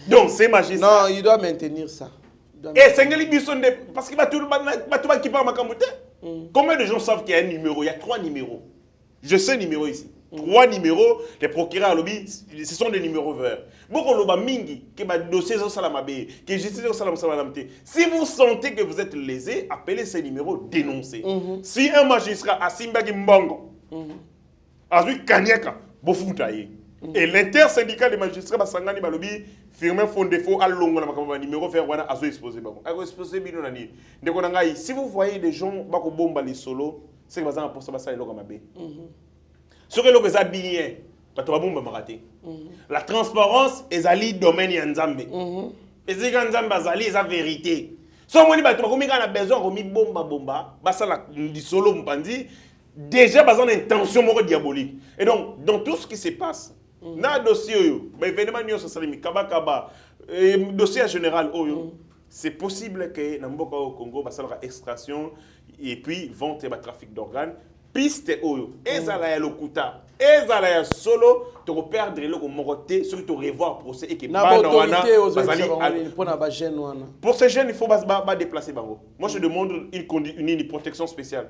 donc c'est magistrat. Non, il doit maintenir ça. Et c'est parce qu'il va tout qui parle combien de gens savent qu'il y a un numéro? Il y a 3 numéros. Je sais le numéro ici. 3 numéros, les procureurs à lobby, ce sont des numéros verts. Beaucoup de mingi, que ma dossier au salamabé, que justice au salamabé. Si vous sentez que vous êtes lésé, appelez ces numéros, dénoncez. Si un magistrat a Simbagi Mbongo, a vu Kanyaka, Bofuntaye, et l'intersyndical des magistrats, Basangani Balobi, firme fond défaut, à l'ongle, numéro vert, à zo exposé. Si vous voyez des gens, Bako Bomba les solos, c'est que vous avez un poste à ça et l'ogamabe. Ce que l'on a bien, la transparence est le domaine de Nzambe. Et c'est que Nzambe est la vérité. Si on a besoin de bomba, déjà besoin d'intention diabolique. Et donc, dans tout ce qui se passe, dans le dossier, dossier général, c'est possible que dans le Congo, il y ait extraction et puis vente et trafic d'organes. Piste oyo ezala lokuta ezala solo to perdre le moroté sur to revoir procès et que pour ces jeunes il faut pas déplacer bango. Moi je demande une protection spéciale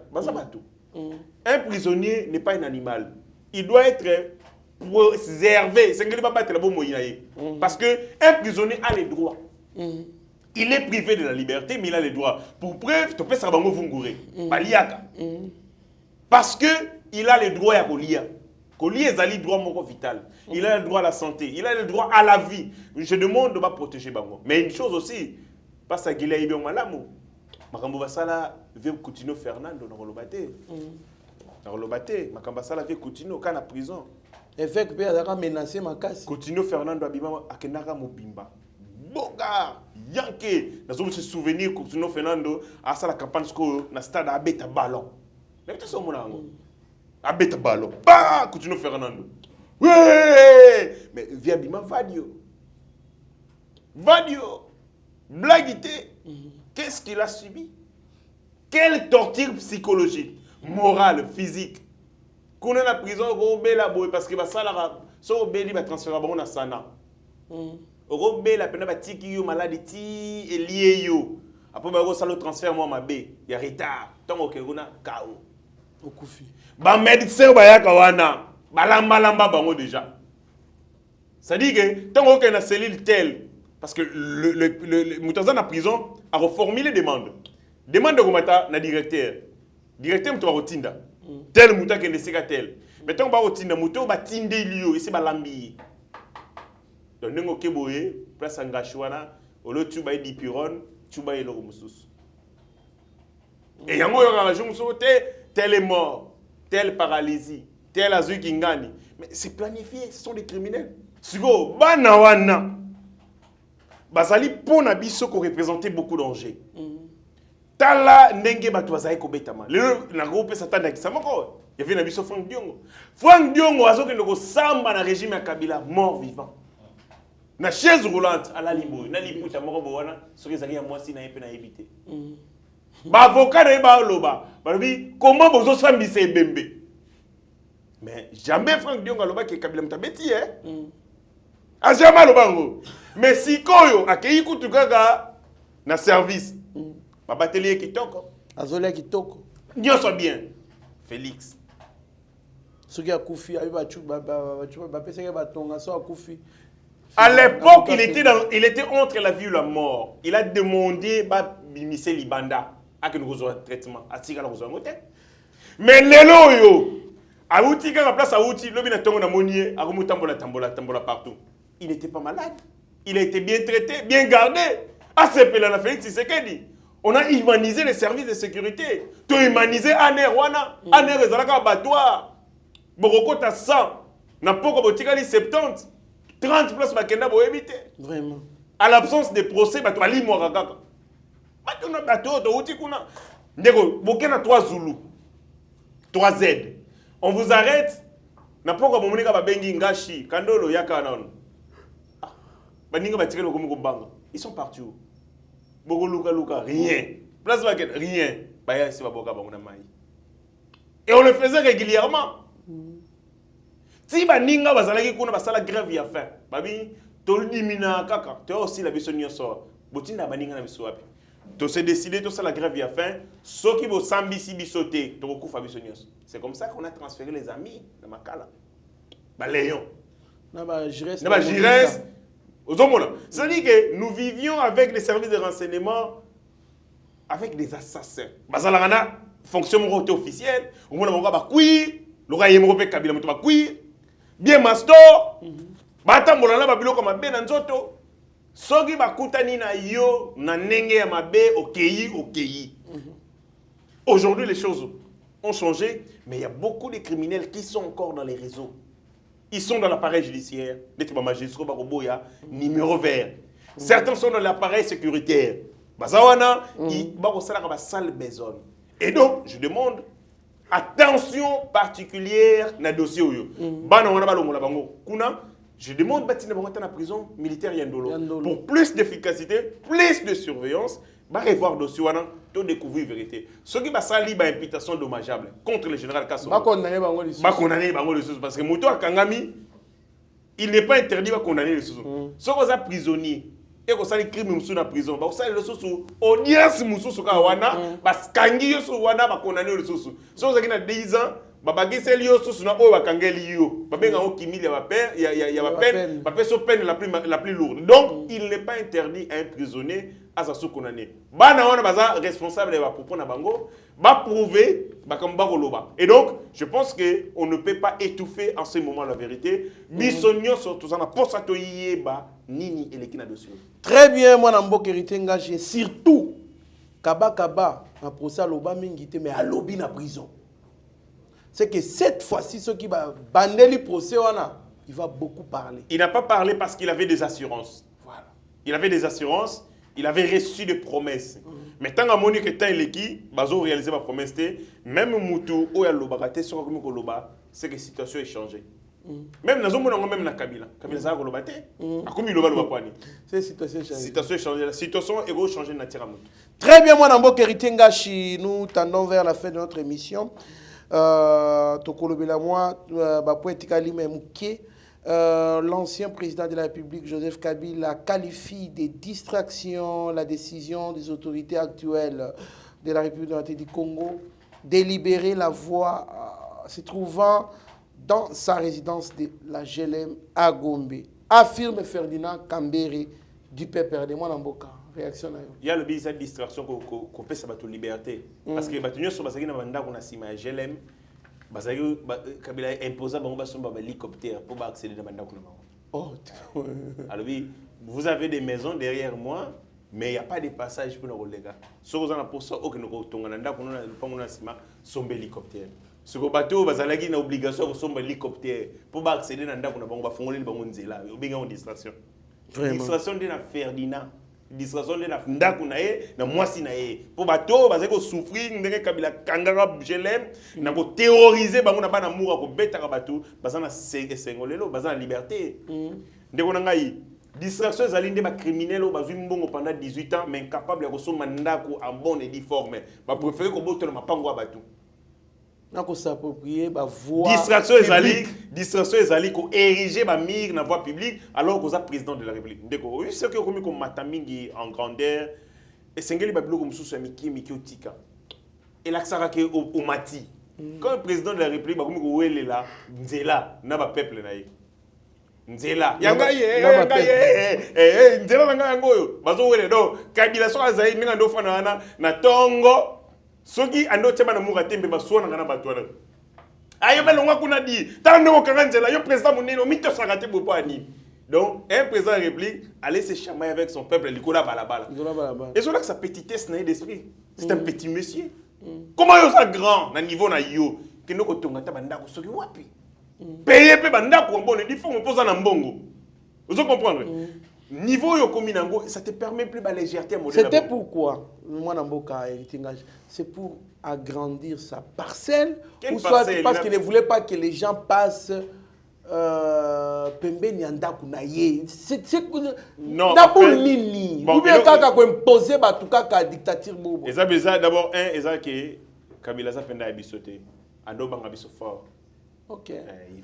un prisonnier n'est pas un animal, il doit être préservé, c'est que pas battre la bombe parce que un prisonnier a les droits. Il est privé de la liberté mais il a les droits. Pour preuve to pesa bango vungure baliaka. Parce qu'il a le droit à Kolia. Kolia est le droit vital. Il a le droit à la santé. Il a le droit à la vie. Je demande de protéger Bango. Mais une chose aussi, parce que Guilherme Ibon Malamou, Makambo Basala veut continuer Fernando dans le bâté. Dans le bâté, Makambo Basala veut continuer quand la prison. Et fait que Péa menacé ma casse. Continuer Fernando Abima Akenara Mobimba. beau gars, Yankee. Nous avons ce souvenir que nous Fernando à ça la campagne na stade à bête ballon. Mais tu sais mon ango. À bête ballon. Bah, continue Fernando. Ouais! Mais via Bima Vadio. Vadio. Blaguité. Qu'est-ce qu'il a subi? Quelle torture psychologique, morale, physique. Qu'on est en prison, on est là parce que ça la so beli va transférer bon na sana. On est là pena ba tiki yo maladie ti et lié yo. Après ba go ça le transfert moi ma bé, il y a retard. Tant que kuna KO. Okufi. Ba médecin ba ya kawana, ba lamba bango déjà. Ça dit que tant que na cellule telle parce que le Moutazan en prison a reformulé les demandes. Demande de Romata na directeur. Directeur mto rotinda. Tel muta ke neseka tel. Mais tant ba rotinda muto ba tinde lio ese ba lambi. Donc nengo keboye place ngashwana olo tuba di piron tuba elo mususu. Et yango yo ka jomuso tel est mort, tel paralysie, tel azu kingani. Mais c'est planifié, ce sont des criminels. Sigo bana wana. Bazali pona biso ko représenter beaucoup d'enjeux. Tala ndenge bato bazali ko betama. Le na groupe satana ki samoko. Il y avait na biso Frank Diongo. Frank Diongo azoke ndoko samba na régime ya Kabila mort vivant. Na chaise roulante ala libo, na liputa moko bowana soki zali ya mwasi na yepe na éviter. Ba avocat na ba loba. Ba lobi comment bozo sambisa ebembe. Mais jamais Frank Diongo loba ke Kabila mtabeti a jamais lobango. Mais si koyo akei kutu kaka na service. Ba batelier kitoko. Azolia kitoko. Nyoso bien. Félix. Soki akufi abi ba pesa ba tonga so akufi. À l'époque, il était entre la vie ou la mort. Il a demandé ba bimise libanda à que nous reçoivions un traitement. À tika la reçoivions un mais lelo yo. A outi ka place a outi lobi na tongo na monier a remuta tambola partout. Il n'était pas malade. Il a été bien traité, bien gardé. À ce pela na Félix Tshisekedi. On a humanisé les services de sécurité. Tu as humanisé Aner Wana. Aner ezalaka abattoir. Boroko ta 100. Na poko botikali 70. 30 places bakenda bo éviter. Vraiment. À l'absence de procès, bato ali mora kaka. Bato na bato to uti kuna. Ndeko bokena 3 Zulu. 3 Z. On vous arrête. Na poko bomonika ba bengi ngashi kandolo yaka non. Baninga batikeli ko banga. Ils sont partis où? Boko luka rien. Place bakena rien. Baya si baboka bango na mai. Et on le faisait régulièrement. Si baninga bazalaki kuna basala grève ya faim, babi tolidimina kaka, tu as aussi la biso nyoso. Botinda baninga na biso wapi. To se décider to la grève ya faim, soki bo sambisi bisoté, to kokufa biso nyoso. C'est comme ça qu'on a transféré les amis de Makala. Ba Léon. Na ba Jires. C'est-à-dire que nous vivions avec les services de renseignement avec des assassins. Bazalana fonction officielle, au moins on va kui, le roi Yemrope Kabila muto kui. Bien mastor, batambola na babiloko mabe na nzoto. Soki bakutani na yo na ndenge ya mabe okei. Aujourd'hui les choses ont changé, mais il y a beaucoup de criminels qui sont encore dans les réseaux. Ils sont dans l'appareil judiciaire, les magistrats baroboya, numéro vert. Certains sont dans l'appareil sécuritaire. Bazawana, ils barosala ba salle besoin. Et donc, je demande attention particulière na dossier oyo. Bana wana balongola bango. Kuna, je demande batina bango na prison militaire yandolo. Pour plus d'efficacité, plus de surveillance, ba revoir dossier wana to découvrir vérité. Ce qui ba sali ba imputation dommageable contre le général Kassongo. Ba condamner bango les choses parce que moto akangami, il n'est pas interdit de condamner les choses. Ce qu'on a prisonnier et qu'on sali crime musu na prison, ba sali les choses audience musu ka wana, ba kangi yo so wana ba condamner les choses. Ce qu'on a na 10 ans, ba bagiseli yo so na o ba kangeli yo. Ba benga o kimili ya ba peine, ya ba peine, ba peine peine la plus lourde. Donc, il n'est pas interdit à un prisonnier à sa sous-condamné. Bana wana baza responsable de ba propos na bango, ba prouver ba kamba koloba. Et donc, je pense que on ne peut pas étouffer en ce moment la vérité. Bisonyo surtout ça na posa to yeba nini elekina dossier. Très bien, moi na mboka hérité engagé surtout kaba na procès loba mingité mais à lobby na prison. C'est que cette fois-ci ceux qui va bandeli procès wana, il va beaucoup parler. Il n'a pas parlé parce qu'il avait des assurances. Voilà. il avait des assurances, il avait reçu des promesses. Mais tant que Monique est l'équipe, bazo réalisé ma promesse, même Moutou ou ya lobakate sur comme koloba, c'est que la situation est changée. Même dans un même na Kabila, Kabila ça kolobate. A comme il loba kwani. C'est situation changée. Situation changée, la situation est changée na tira Moutou. Très bien, moi Nambo Keritengashi, nous tendons vers la fin de notre émission. Tokolobela moi bapoeti kalima muké. L'ancien président de la République, Joseph Kabila, qualifie des distractions la décision des autorités actuelles de la République du Congo de libérer la voie se trouvant dans sa résidence de la GLM à Gombe. Affirme Ferdinand Kambere du PPRD. Moi, Namboka, réaction. Il y a le bizarre distraction qu'on peut savoir la liberté. Parce que les bâtiments sont basés dans la GLM. Kabila a imposé un hélicoptère pour accéder dans le oh, alors oui, vous avez des maisons derrière moi, mais il n'y a pas de passage pour nos collègues. Si vous avez pour ça, nous avons un hélicoptère. Si vous avez une obligation de hélicoptère pour accéder dans le distraction. Distraction de la Ferdinand. Distraction de la ndaku na ye na mwasi na ye pour bato bazeko souffrir ndenge Kabila kangara gelem na ko terroriser bango na bana mura ko betaka bato bazana sengolelo bazana liberté ndeko na ngai distraction ezali nde ba criminel o bazwi mbongo pendant 18 ans mais incapable ya kosoma ndaku en bonne et due forme ba préférer ko botola mapango bato na ko s'approprier ba voix distraction ezali ko ériger ba mire na voie publique alors que ça président de la République ndeko oui c'est que comme ko matamingi en grandeur et sengeli ba biloko mususu ya miki otika et l'aksara ke au mati quand le président de la République ba komi ko welela nzela na ba peuple na ye nzela yanga ye nzela nanga yango bazo wele do Kabila so azali ninga ndo fana na tongo soki ando tsheba na muka tembe basona ngana batwana ayo belongwa kuna di tando ko kanzela yo président munene mito sakate bopani donc un président de la République allait se chamailler avec son peuple likola balabala et c'est là que sa petitesse n'a d'esprit c'est un petit monsieur comment yo ça grand na niveau na yo que nous kotonga ta banda ko soki wapi payer pe banda ko mbone il faut me poser na mbongo vous comprendre niveau yo kominango ça te permet plus la légèreté moderne. C'était pourquoi moi Namboka c'est pour agrandir sa parcelle. Quelle ou soit parcelle, parce qu'il ne voulait pas que les gens passent pembe nyanda kunaye c'est non na pour nini ou bien kaka ko imposer ba tout kaka dictature bobo eza d'abord un eza que Kabila za penda bisoté ando banga biso fort. OK.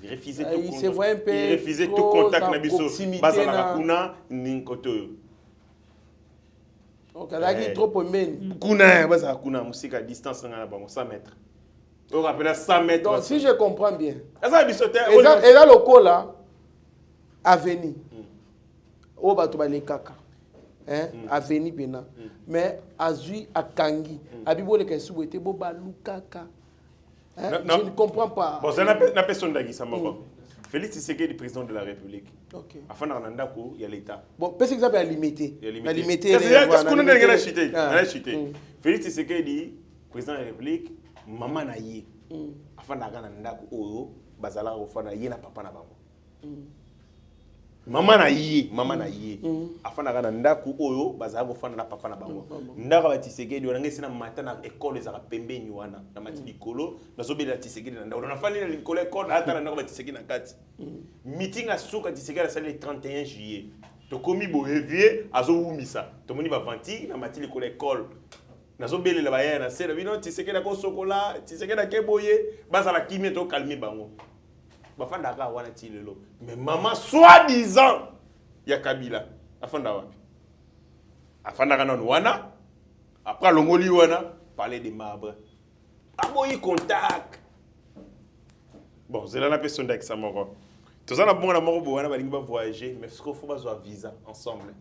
Il refusait tout contact. Il refusait tout contact na biso. Bazala kuna ninkoto. OK, là il trop pembeni. Kuna bazala kuna musika distance na bango 100 mètres. On rappelle 100 mètres. Donc si je comprends bien. Eza bisoté. Et là le là avenue. O bato ba lekaka. Hein, avenue pena. Mais azui akangi. Abibole ka souhaité bo balukaka. Hein? Je ne comprends pas. Bon, c'est la personne d'Aguissamoko. Félix Tshisekedi, le président de la République. Ok. Afin d'Arnandako, il y a l'État. Bon, parce que ça peut limiter. Limité. Qu'est-ce qu'on a chité? Félix Tshisekedi, président de la République, maman na yé. Afin d'Arnandako, Oyo, Bazala, Ofana, yé na papa na bango. Maman na yé. Afin d'Arnandako, Oyo, Bazala, Ofana na papa na bango. Ndaka ba Tshisekedi, on a ngesi na matin na école za pembe nywana na mati likolo na zobe la Tshisekedi na on a fali na likolo école ata na ndaka ba Tshisekedi na kati meeting a suka Tshisekedi la salle le 31 juillet to komi boye vie azo wumisa to moni ba vanti na mati likolo école na zobe le ba ya na sela bino Tshisekedi ko sokola Tshisekedi na keboye baza la kimie to calmer bango ba fanda ka wana tilelo mais maman soi-disant ya Kabila afanda wapi afanda kana wana. Après l'ongoli wana parler de marbre. Aboyi contact. Bon, c'est là la personne avec ça moko. Tout ça na bon na moko wana ba lingi ba voyager mais ce qu'il faut ba zo visa ensemble.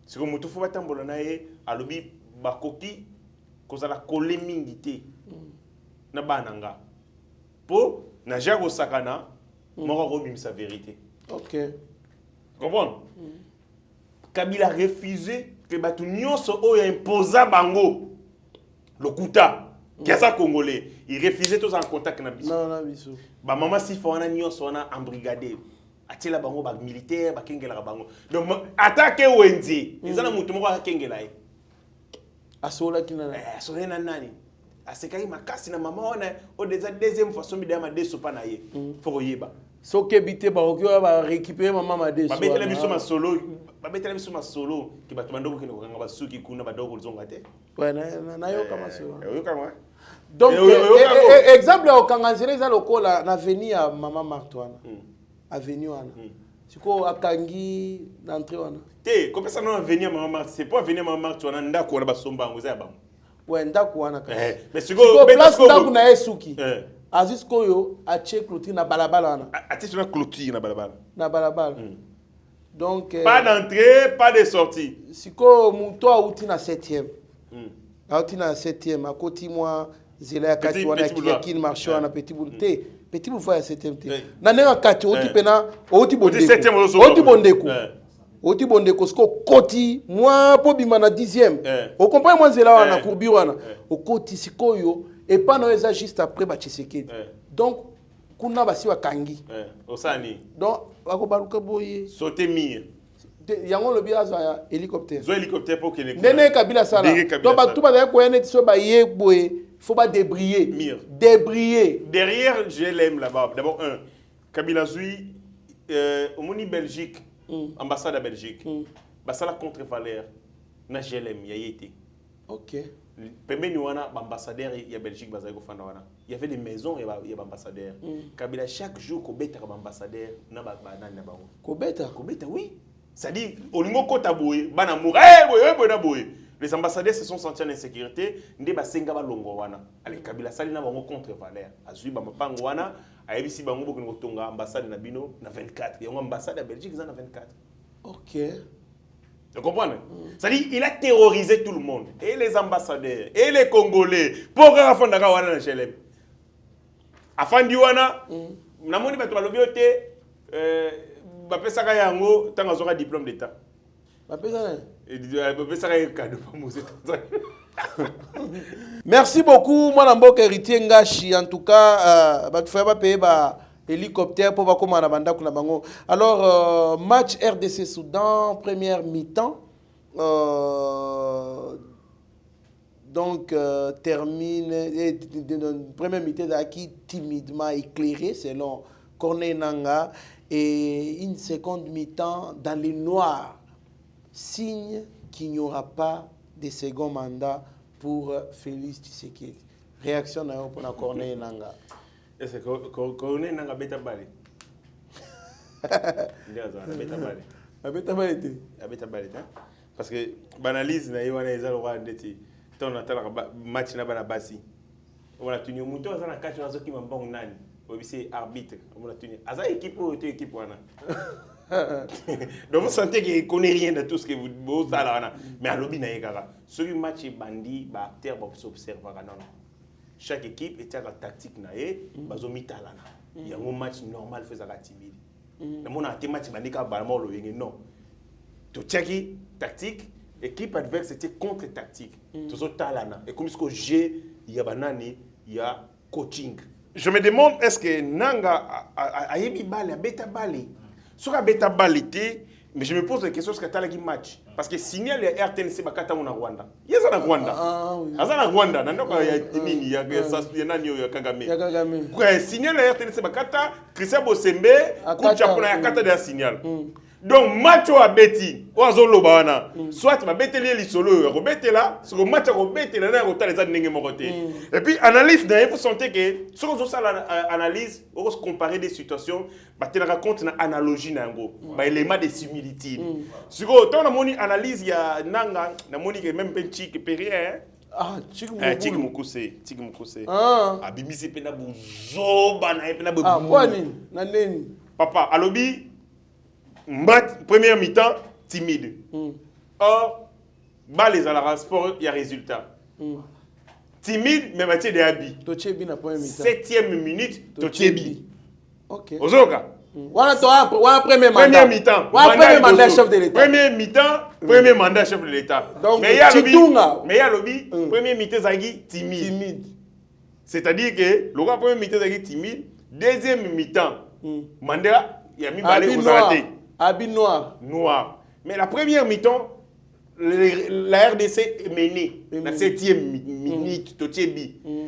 Ce que mutu faut ba tambola na ye alobi ba koki kozala coller mingi te. Na bananga. Po na jago sakana moko ko bimisa vérité. OK. Comprends? Kabila refusé que batu nyonso oyo imposa bango lokuta kiasa congolais il refusait tous en contact na biso non na biso ba mama si fa wana nyonso wana embrigadé atela bango ba militaire ba kengela bango donc attaque wenzi ezana mutu moko akengela ye asola kina asola na nani asekai makasi na mama wana o déjà deuxième fois sombi dama deso pa na ye faut yeba so kebite ba okyo ba récupérer mama madeso ba betela biso ma solo ba betela biso ma solo ki ba tumando ko kanga ba suki kuna ba dogo zonga te ouais na yo kama solo yo kama donc exemple au kanganzere za lokola na avenue ya mama Martwana avenue wana siko akangi d'entrée wana te ko pesa na avenue mama Martwana c'est pas avenue mama Martwana ndako wana basomba ngo za bango ouais ndako wana ka mais siko place ndako na esuki Azisco yo a check clôture na balabala wana a check na clôture na balabala donc pas d'entrée pas de sortie siko muto a uti na 7e a uti na 7e a koti moi zela ya kati wana ki marché wana petit boule te petit boule fa ya 7e te na nenga kati uti pena uti bondeko uti bondeko siko koti moi po bima na 10e o comprend moi zela wana courbi wana o koti siko yo et pas non ça juste après ba Tshisekedi donc kuna basi wa kangi osani donc bakobaluka boye sauter mire yango lobi aza hélicoptère zo hélicoptère pour que les nene kabila sala donc ba tuba da ko ene so ba ye boye faut pas débrayer débrayer derrière je l'aime là-bas d'abord Kabila zui omoni Belgique ambassade à Belgique basala contre Valère na GLM ya yete OK pembeni wana ambassadeur ya Belgique bazali kofanda wana il y avait des maisons ya ambassadeur Kabila chaque jour ko beta ka ambassadeur na ba nani na bango ko beta oui ça dit olingo kota boye bana moura boye na boye les ambassadeurs se sont sentis en insécurité nde basenga balongo wana ale Kabila sali na bango contre Valère azui ba mapango wana ayebisi bango boko ngotonga ambassade na bino na 24 yango ambassade ya Belgique za na 24 OK. Vous comprenez? C'est-à-dire il a terrorisé tout le monde, et les ambassadeurs, et les Congolais, pour faire afin d'avoir wana chez les. Afin diwana, namoni bato balobiote, bapesa ka yango tanga zora diplôme d'état. Bapesa ka cadeau pour Mose. Merci beaucoup moi mboka héritier Ngashi en tout cas bato fa ba payer ba hélicoptère pour bakoma na banda kuna bango. Alors match RDC Soudan première mi-temps donc termine première mi-temps qui timidement éclairé selon Corneille Nanga et une seconde mi-temps dans le noir, signe qu'il n'y aura pas de second mandat pour Félix Tshisekedi. Réaction pour Corneille Nanga. Est-ce que Corneille Nanga beta balé? Beta balé. Parce que banalise na yowana ezalo wa ndeti ton atala match na bana basi. On a tenu muto azana catch na zoki mambongo nani? C'est arbitre. On a tenu. Aza équipe ou tu équipe wana. Donc vous sentez qu'il connaît rien de tout ce que vous là. Mais à l'obi na yekara. Sur le match bandi ba acteur ba s'observer non. Chaque équipe est à la tactique na ye bazo mitalana. Il y a un match normal fait ça timide. Na mona te match bandi ka balamo lo yenge non. To checker tactique, équipe adverse c'était contre tactique. To so talana et comme ce que j'ai il y a banani, il y a coaching. Je me demande est-ce que Nanga a yebi bali a beta bali. Sur a beta bali té, mais je me pose la question est-ce que tu as le match parce que signal le RTNC bakata na Rwanda. Yeza na Rwanda. Azana Rwanda na ndoko ya nini ya nani ya Kagame. Ya Kagame. Kwa signal le RTNC bakata Christian Bosembe kucha kuna ya kata de signal. Donc match wa beti ozo loba wana soit ba beteli lisolo ko betela sur le match ko betela na ko tala za ndenge mokote et puis analyse na vous sentez que sur on ça analyse on se comparer des situations ba te raconte na analogie na ngo ba élément de similitude sur on a moni analyse ya nanga na moni que même Benchik Perrier Chik Mukuse abimisi pena buzoba na pena bu kwani na nini papa alobi première mi-temps, timide. Or, les à la sport, il y a résultat. Timide, mais Mathieu de Abi. 7e minute, Tochebi. Ok. Ozoka. Voilà premier mandat. Première mi-temps. Premier mandat chef de l'État. Premier mi-temps, premier mandat chef de l'État. Donc, mais il y a lobby, premier mi-temps, timide. C'est-à-dire que le premier mi-temps, timide. Deuxième mi-temps, mandat il y a Mibale aux arrêtés. Habit noir. Noir. Mais la première mi-temps, la RDC est menée. La 7e minute,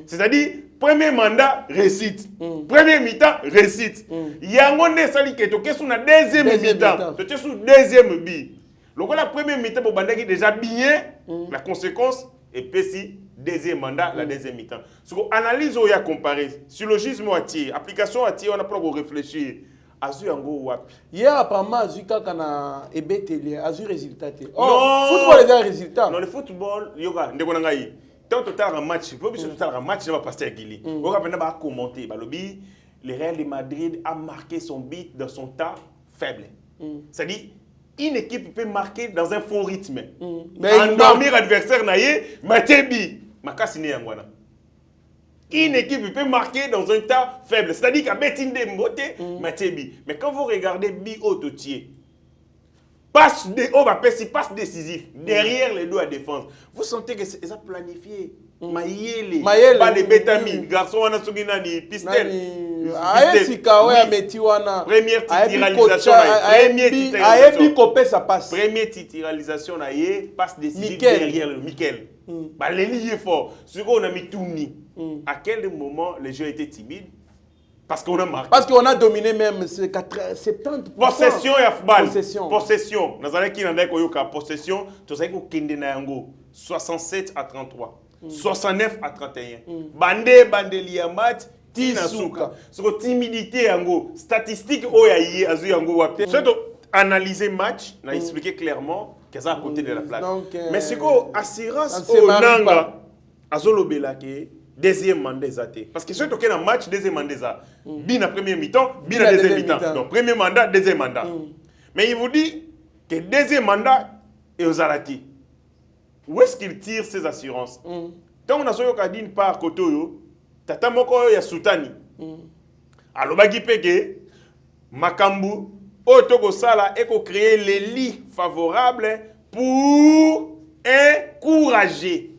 c'est-à-dire, premier mandat, récite. Premier mi-temps, récite. Il y a un monde qui est sur la deuxième mi-temps. Tu es sur deuxième bi. Donc, la première mi-temps, pour Banda qui est déjà bien, la conséquence est pessi. Deuxième mandat, la deuxième mi-temps. Si on analyse, on y a comparé. Syllogisme à tir, application à tir, on a pas réfléchir. Azu yango wapi. Hier, apparemment, Azu Kakana et Beteli, Azu résultat. Oh, football est un résultat. Non, le football, yoga, ndekonangai. Tant total un match, il faut que total un match, ne va pas passer à Gili. On va pas commenter. Balobi, le Real de Madrid a marqué son but dans son temps faible. C'est-à-dire, une équipe peut marquer dans un faux rythme. Mais endormir l'adversaire, Matebi. Une équipe peut marquer dans un temps faible. C'est-à-dire qu'à Betinde Mbote, Matebi. Mais quand vous regardez Bio Totier, passe décisif derrière les deux à défense, vous sentez que c'est planifié. Mayele, pas les bétamis, garçon on a souginani, pistel. Première titularisation, passe décisive derrière le Mikel. Baléli est fort. Ce qu'on a mis Touni. À quel moment les jeux étaient timides? Parce qu'on a marqué. Parce qu'on a dominé même 70%. Possession et football. Possession. Nous avons dit possession. Nous avons dit 67 à 33. 69 à 31. Bande liamat. Tinasuka. Sur timidité yango. Statistique oyaye azu yango wapi. Analyser match, n'a expliqué clairement qu'elle est à côté de la plaque. Mais c'est quoi assurance au nanga azolobelake deuxième mandat zaté. Parce que ceux qui ont un match deuxième mandat bien à premier mi-temps, bien à deuxième mi-temps. Donc premier mandat, deuxième mandat. Mais il vous dit que deuxième mandat est aux arrêtés. Où est-ce qu'il tire ses assurances? Tant on a soyo kadine par kotoyo, tata moko ya soutani. Alobaki peke makambu Otoko Sala et créer les lits favorables pour encourager.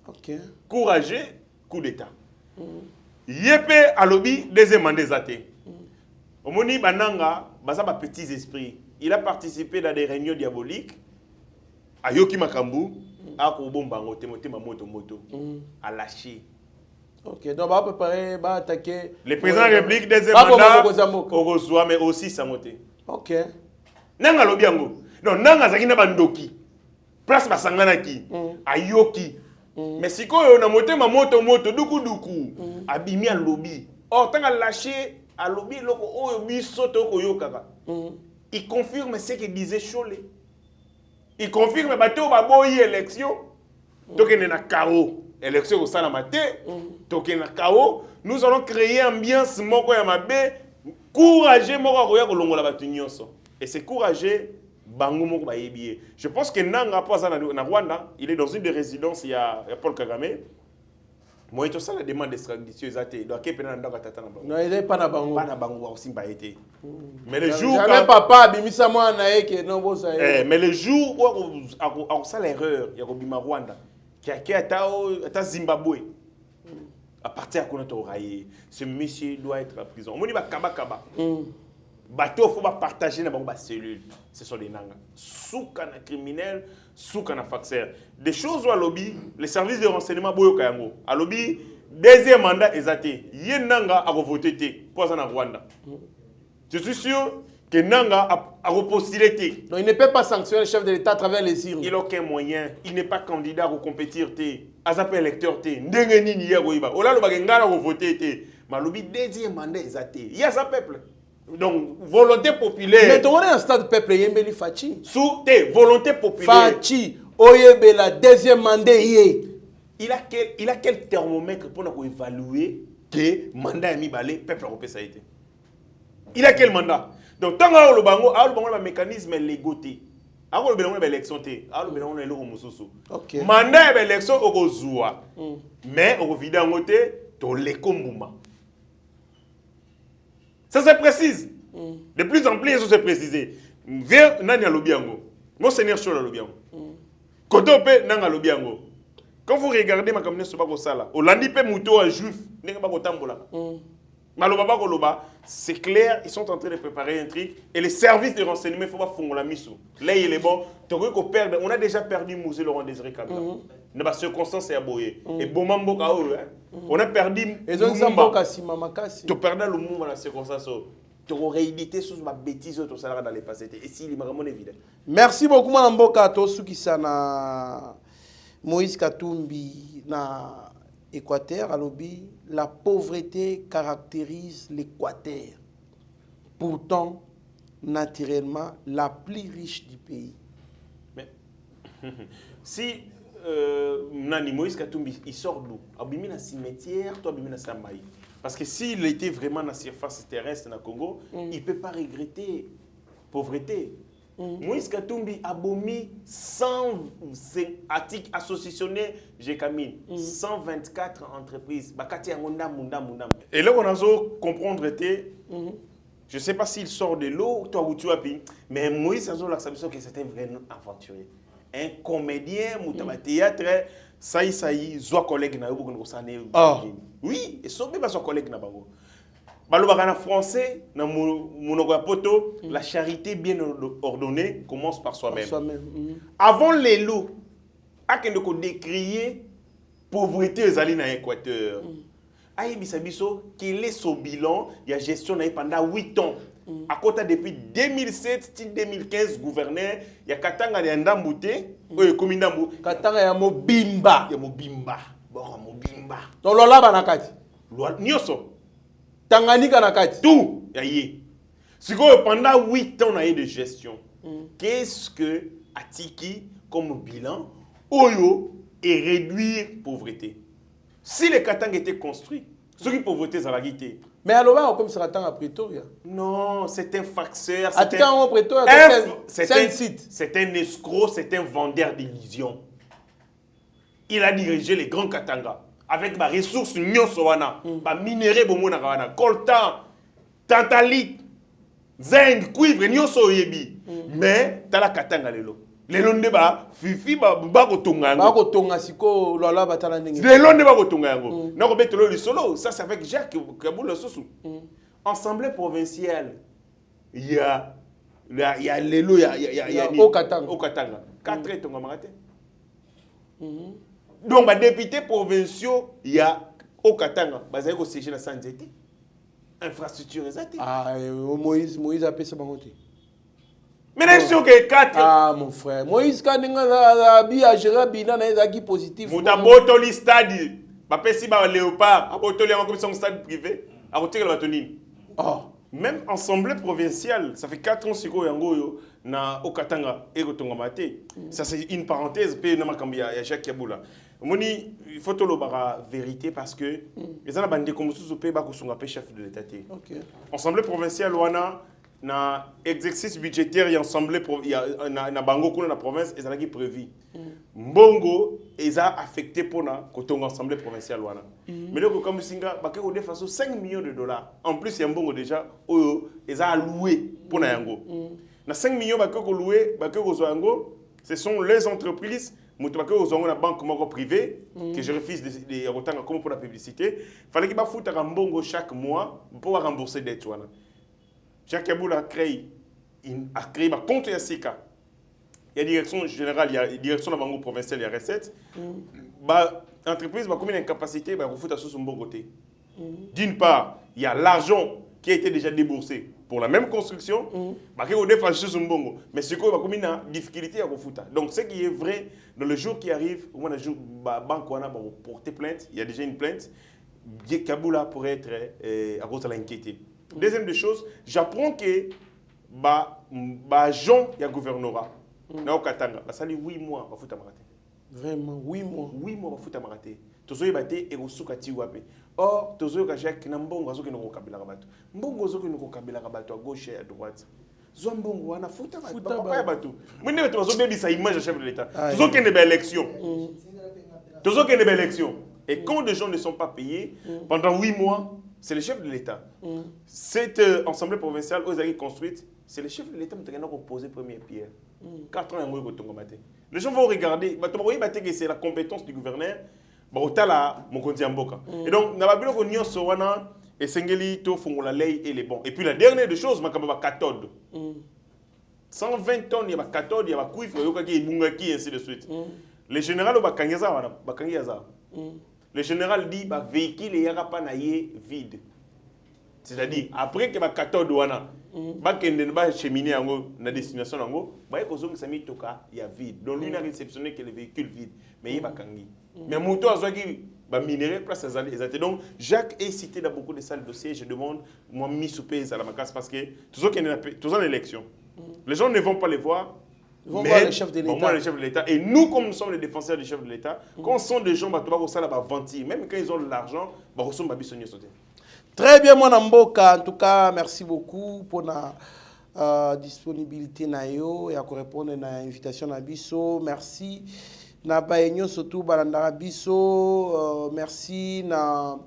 Ok. Encourager, coup d'État. Yépe alobi, deuxième mandat zaté. Omoni Bananga, basaba petits esprits. Il a participé dans des réunions diaboliques. Ayoki Makambu, a Kobombango, Temote Moto, a lâché. Ok, donc on va préparer, on va attaquer. Le président de la République deuxième mandat, au reçoit, mais aussi Samote. Ok. Nanga lobiango. Non, Nanga Zakina Bandoki. Place Basanganaki. Ayoki. Mais si on a monté ma moto, duku. Abimi à lobby. Or, tant à lâcher, à lobby, il confirme ce que disait Cholet. Il confirme que baboyi élection. Donc, il y a un chaos. Élection au Salamate, token KO, nous allons créer ambiance moko ya mabe, courageux moko ya kolongola batu nyonso. Et c'est courageux bango moko ba yebie. Je pense que Nanga poza na Rwanda, il est dans une des résidences il y a Paul Kagame. Moi tout ça la demande d'extradition zaté, donc ke pena ndaka tata na bango. Non, il est pas na bango. Pas na bango aussi ba été. Mais le jour quand papa bimisa moi na eke non bosa. Mais le jour où ça l'erreur, il y a Robima Rwanda. Qui a Zimbabwe. À partir de Konotoraye, ce monsieur doit être en prison. On dit kaba. Bateau faut partager dans la cellule. Ce sont des nanga. Soukana criminel, soukana faxer. Des choses où à lobby, les services de renseignement boyo kayango. À lobby, deuxième mandat exaté. Yen nanga a voté pour ça en Rwanda. Je suis sûr que Nanga a repostulé. Donc il ne peut pas sanctionner le chef de l'État à travers les urnes. Il n'a aucun moyen. Il n'est pas candidat à compétir. Azapé électeur. Ndengeni ni yegoiba. Ola lo bagengala ko voter. Malobi deuxième mandat exaté. Il y a sa peuple. Donc volonté populaire. Mais on est un stade peuple yembeli Fachi. Sous volonté populaire. Fachi oyebela deuxième mandat yé. Il a quel thermomètre pour nous évaluer que mandat mi balé peuple européen ça a été. Il a quel mandat? Donc, tant que le bango, le mécanisme est légoté. Alors, le élection, mandat est élection au Zoua. Mais au vidéo, to l'écombuma. Ça se précise. De plus en plus, ça se précise. Vers Nanya Lobiango. Monseigneur Chola Lobiango. Kotope Nanga Lobiango. Quand vous regardez ma caméra sur Bakosala, au Landipe Mouto à juif, n'est pas au Tambola. Malobaba Koloba, c'est clair, ils sont en train de préparer un truc. Et les services de renseignement, il faut pas faire la mise. Là, il est bon. On a déjà perdu Mouzé Laurent Désiré Kabila. Dans les circonstances, c'est aboyé. Et Bomambo Kao, on a perdu. Et donc, ça m'a cassé, maman cassé. Tu perds le monde dans la circonstance. Tu aurais réédité sur ma bêtise au salaire dans les passés. Et si, il m'a vraiment évident. Merci beaucoup, Manamboka, to Sukisana Moïse Katumbi, na Équateur, alobi, la pauvreté caractérise l'Équateur. Pourtant, naturellement, la plus riche du pays. Mais si Nani Moïse Katumbi, il sort d'où? Abimi na cimetière, toi abimi na Samaï. Parce que s'il était vraiment dans la surface terrestre dans le Congo, il ne peut pas regretter pauvreté. Moïse Katumbi a bomi 100 articles associationnés, j'ai camine 124 entreprises. Et là, on a besoin comprendre je ne sais pas s'il sort de l'eau, toi ou tu as pu, mais Moïse a besoin que c'était un vrai aventurier. Un comédien, un théâtre, ça y soit collègue na oui, et son même son collègue na bango. En français, dans mon poto, la charité bien ordonnée commence par soi-même. Avant les lots, à qu'on décrier pauvreté aux alliés dans l'Équateur. Aïe Bissabiso, quel est son bilan? Il y a gestion pendant 8 ans. À côté depuis 2007 2015 gouverneur, il y a Katanga de Ndambouté, Komindambu. Katanga ya Mobimba. Il y a Mobimba. Bon, Mobimba. Donc là banakati. Nyoso. Tanganyika nakati. Tout. Yaye. Si pendant 8 ans on a eu de gestion. Qu'est-ce que Atiki comme bilan Oyo et réduire pauvreté. Si les Katanga étaient construits, ceux qui pauvreté ça va quitter. Mais alors, comme ça attend à Pretoria. Non, c'est un faxeur. C'est un site. C'est un escroc, c'est un vendeur d'illusions. Il a dirigé les grands Katanga avec des ressources nyonsowana, des minéraux bomonawana, coltan, tantalite, zinc, cuivre, nyonso yebi. Mais dans la Katanga lelo. Lelo ndeba fifi ba kotonga yango. Ba kotonga siko lola batala ndenge. Lelo ndeba kotonga yango. Na ko betelo le solo, ça c'est avec Jacques Kaboul Sossou. Assemblée provinciale. Il y a lelo il y a au Katanga. Au Katanga. 4 tonga marate. Donc les députés provinciaux il y a au Katanga, bazali ko siéger na Sanzete. Infrastructure exacte. Ah Moïse a payé ça bangoté. Mais bien sûr que 4. Ah mon frère, Moïse Kaninga bi a géré bina na ezaki positif. Muta botoli stade. Ba pesi ba léopard, a botoli en comme son stade privé, a retirer la batonine. Oh, même assemblée provinciale, ça fait 4 ans siko yango yo na Okatanga et Kotonga Maté. Ça c'est une parenthèse pe na makambi ya Jacques Kaboula. Moni il faut tolo bara vérité parce que les ana bande comme sous pe ba ko songa pe chef de l'état. OK. Assemblée provinciale wana na exercice budgétaire et assemblée na bango kuna na province ezalaki prévu. Mbongo eza affecté pour na Kotonga assemblée provinciale wana. Mais le comme singa ba ke de façon 5 millions de dollars. En plus il y a mbongo déjà oyo eza alloué pour na yango. Na 5 millions ba ke ko louer ba ke ko zo yango, ce sont les entreprises mutu ba ke ko zo na banque moko privée que je refuse de rotanga comme pour la publicité. Fallait que ba futa mbongo chaque mois pour rembourser dette wana. Jacques Kaboul a créé ma compte Yassika. Il y a direction générale, il y a direction de la banque provinciale, il y a recette. L'entreprise va combien d'incapacité, va refouler sur son bon côté. D'une part, il y a l'argent qui a été déjà déboursé pour la même construction, il y a des sur son bon. Mais ce qui va combien de difficultés à refouler. Donc ce qui est vrai, dans le jour qui arrive, au moins le jour la banque va porter plainte, il y a déjà une plainte, Kaboul pourrait être à cause de l'inquiétude. Deuxième des choses, j'apprends que Jean, il y a gouvernorat. Na Okatanga, ça li 8 mois va fouta maraté. Vraiment 8 mois. 8 mois va fouta maraté. Tozo yebate e osukati wape. Or tozo ka Jacques na mbongo azoki no kabila rabato. Mbongo azoki no kabila rabato à gauche et à droite. Zo mbongo wana fouta ba bato. Mwende bato zo bebisa image de chef de l'état. Tozo kende ba élection. Tozo kende ba élection. Et quand des gens ne sont pas payés pendant 8 mois, c'est le chef de l'État. Cette assemblée provinciale aux aguets construite, c'est le chef de l'État qui a posé première pierre. 4 ans, les gens vont regarder, c'est la compétence du gouverneur. Et donc, Et Sengeli, to fongola lei et les bons. Et puis la dernière des choses, ma kamba cathode. 120 tonnes, il y a cathode, il y a cuivre, il y a bungaki, et ainsi de suite. Le général au bakanyaza, le général dit que le véhicule il y aura pas vide. C'est-à-dire, après que le cathode wana, bakende ba cheminer yango na destination yango, ba ekozongi sami toka ya vide. Donc lui n'a réceptionné que le véhicule vide, mais il bakangi. Mais moto azwaki ba minerai place ezali. Donc Jacques est cité dans beaucoup de salles de dossiers. Je demande moi mis sous pèse à la macasse parce que tous en élection. Les gens ne vont pas les voir. Ils vont voir le chef de l'État. Et nous, comme nous sommes les défenseurs du chef de l'État, quand on sont des gens qui vont ventir, même quand ils ont de l'argent, ils vont sauter. Très bien, mon Mboka. En tout cas, merci beaucoup pour la disponibilité et à répondre à l'invitation à Bisso. Merci. Na baenyo surtout balandara Bisso. Merci na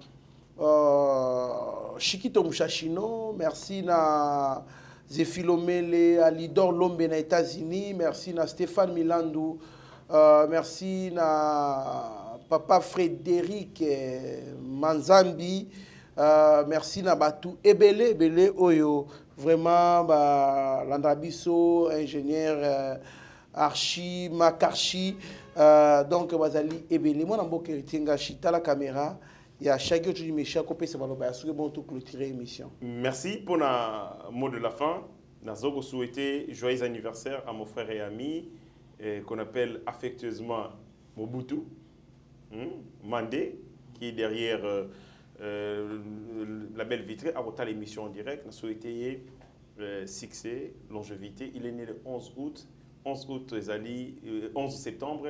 Chikito Mouchachino. Merci na Zefilomele, Alidor Lombe na États-Unis. Merci na Stéphane Milandou. Merci na Papa Frédéric Manzambi. Merci na Batou Ebele Oyo. Vraiment, Landrabiso, ingénieur Archi, Makarchi. Donc, Bazali Ebele. Moi, je suis la caméra. Il y a chaque jour, je dis, mais chaque fois, c'est bon pour clôturer l'émission. Merci pour le mot de la fin. Nous souhaiter joyeux anniversaire à mon frère et ami qu'on appelle affectueusement Mobutu Mandé, qui est derrière la belle vitrée. À l'émission en direct, nous souhaiter succès, longévité. Il est né le 11 août. 11 septembre,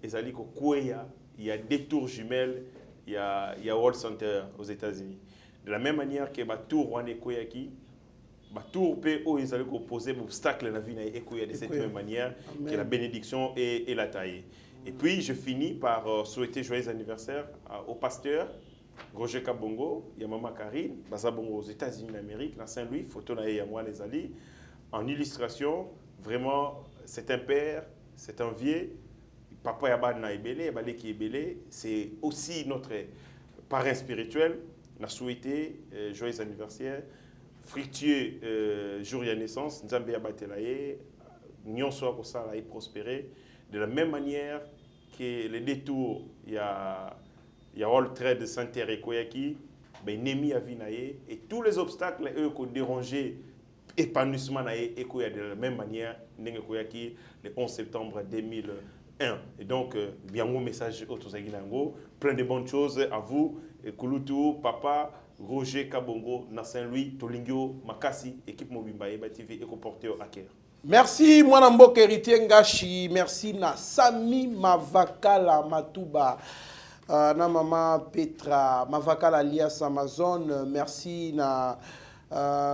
Ezali Kokwea, il y a des tours jumelles. Il y a World Center aux États-Unis. De la même manière que Batour Rwanda Koyaki, Batour PO ils allaient opposer l'obstacle à la vie de cette même manière que la bénédiction et la taille. Et puis je finis par souhaiter joyeux anniversaire au pasteur Roger Kabongo, il y a Maman Karine, Bazabongo aux États-Unis d'Amérique, dans Saint-Louis, photo na ya moi les ali. En illustration, vraiment c'est un père, c'est un vieux. Papa Yabana Ebele, Yabale qui Ebele, c'est aussi notre parrain spirituel. On a souhaité joyeux anniversaire, fructueux jour de naissance, Nzambe Yabatelaye, Nyon soit pour ça, prospérer. De la même manière que les détours, il y a World Trade Center et Koyaki, Nemi Avinaye, et tous les obstacles eux qui ont dérangé épanouissement et Koya de la même manière, Nenge Koyaki, le 11 septembre 2001. Et donc, bien mon message au Tozaginango, plein de bonnes choses à vous, Kulutu, Papa, Roger Kabongo, na Saint-Louis, Tolingio, Makasi, équipe Mobimba, Eba TV, Éco-Porté au Hacker. Merci, moi Namboka Héritier Ngashi. Merci, na Sami Mavakala Matuba. Na Maman Petra, Mavakala alias Amazon. Merci, na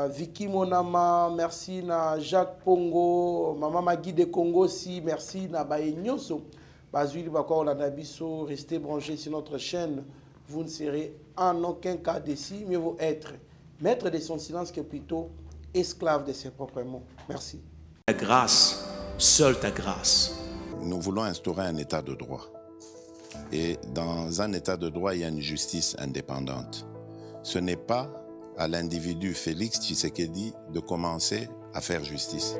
Vicky Monama, merci na Jacques Pongo, Maman Magui de Congo aussi, merci na Baenyoso. Bazuli Bakor Lanabiso, restez branchés sur notre chaîne. Vous ne serez en aucun cas déçus, mais vous être maître de son silence que plutôt esclave de ses propres mots. Merci. Ta grâce, seule ta grâce. Nous voulons instaurer un état de droit. Et dans un état de droit, il y a une justice indépendante. Ce n'est pas à l'individu Félix Tshisekedi de commencer à faire justice.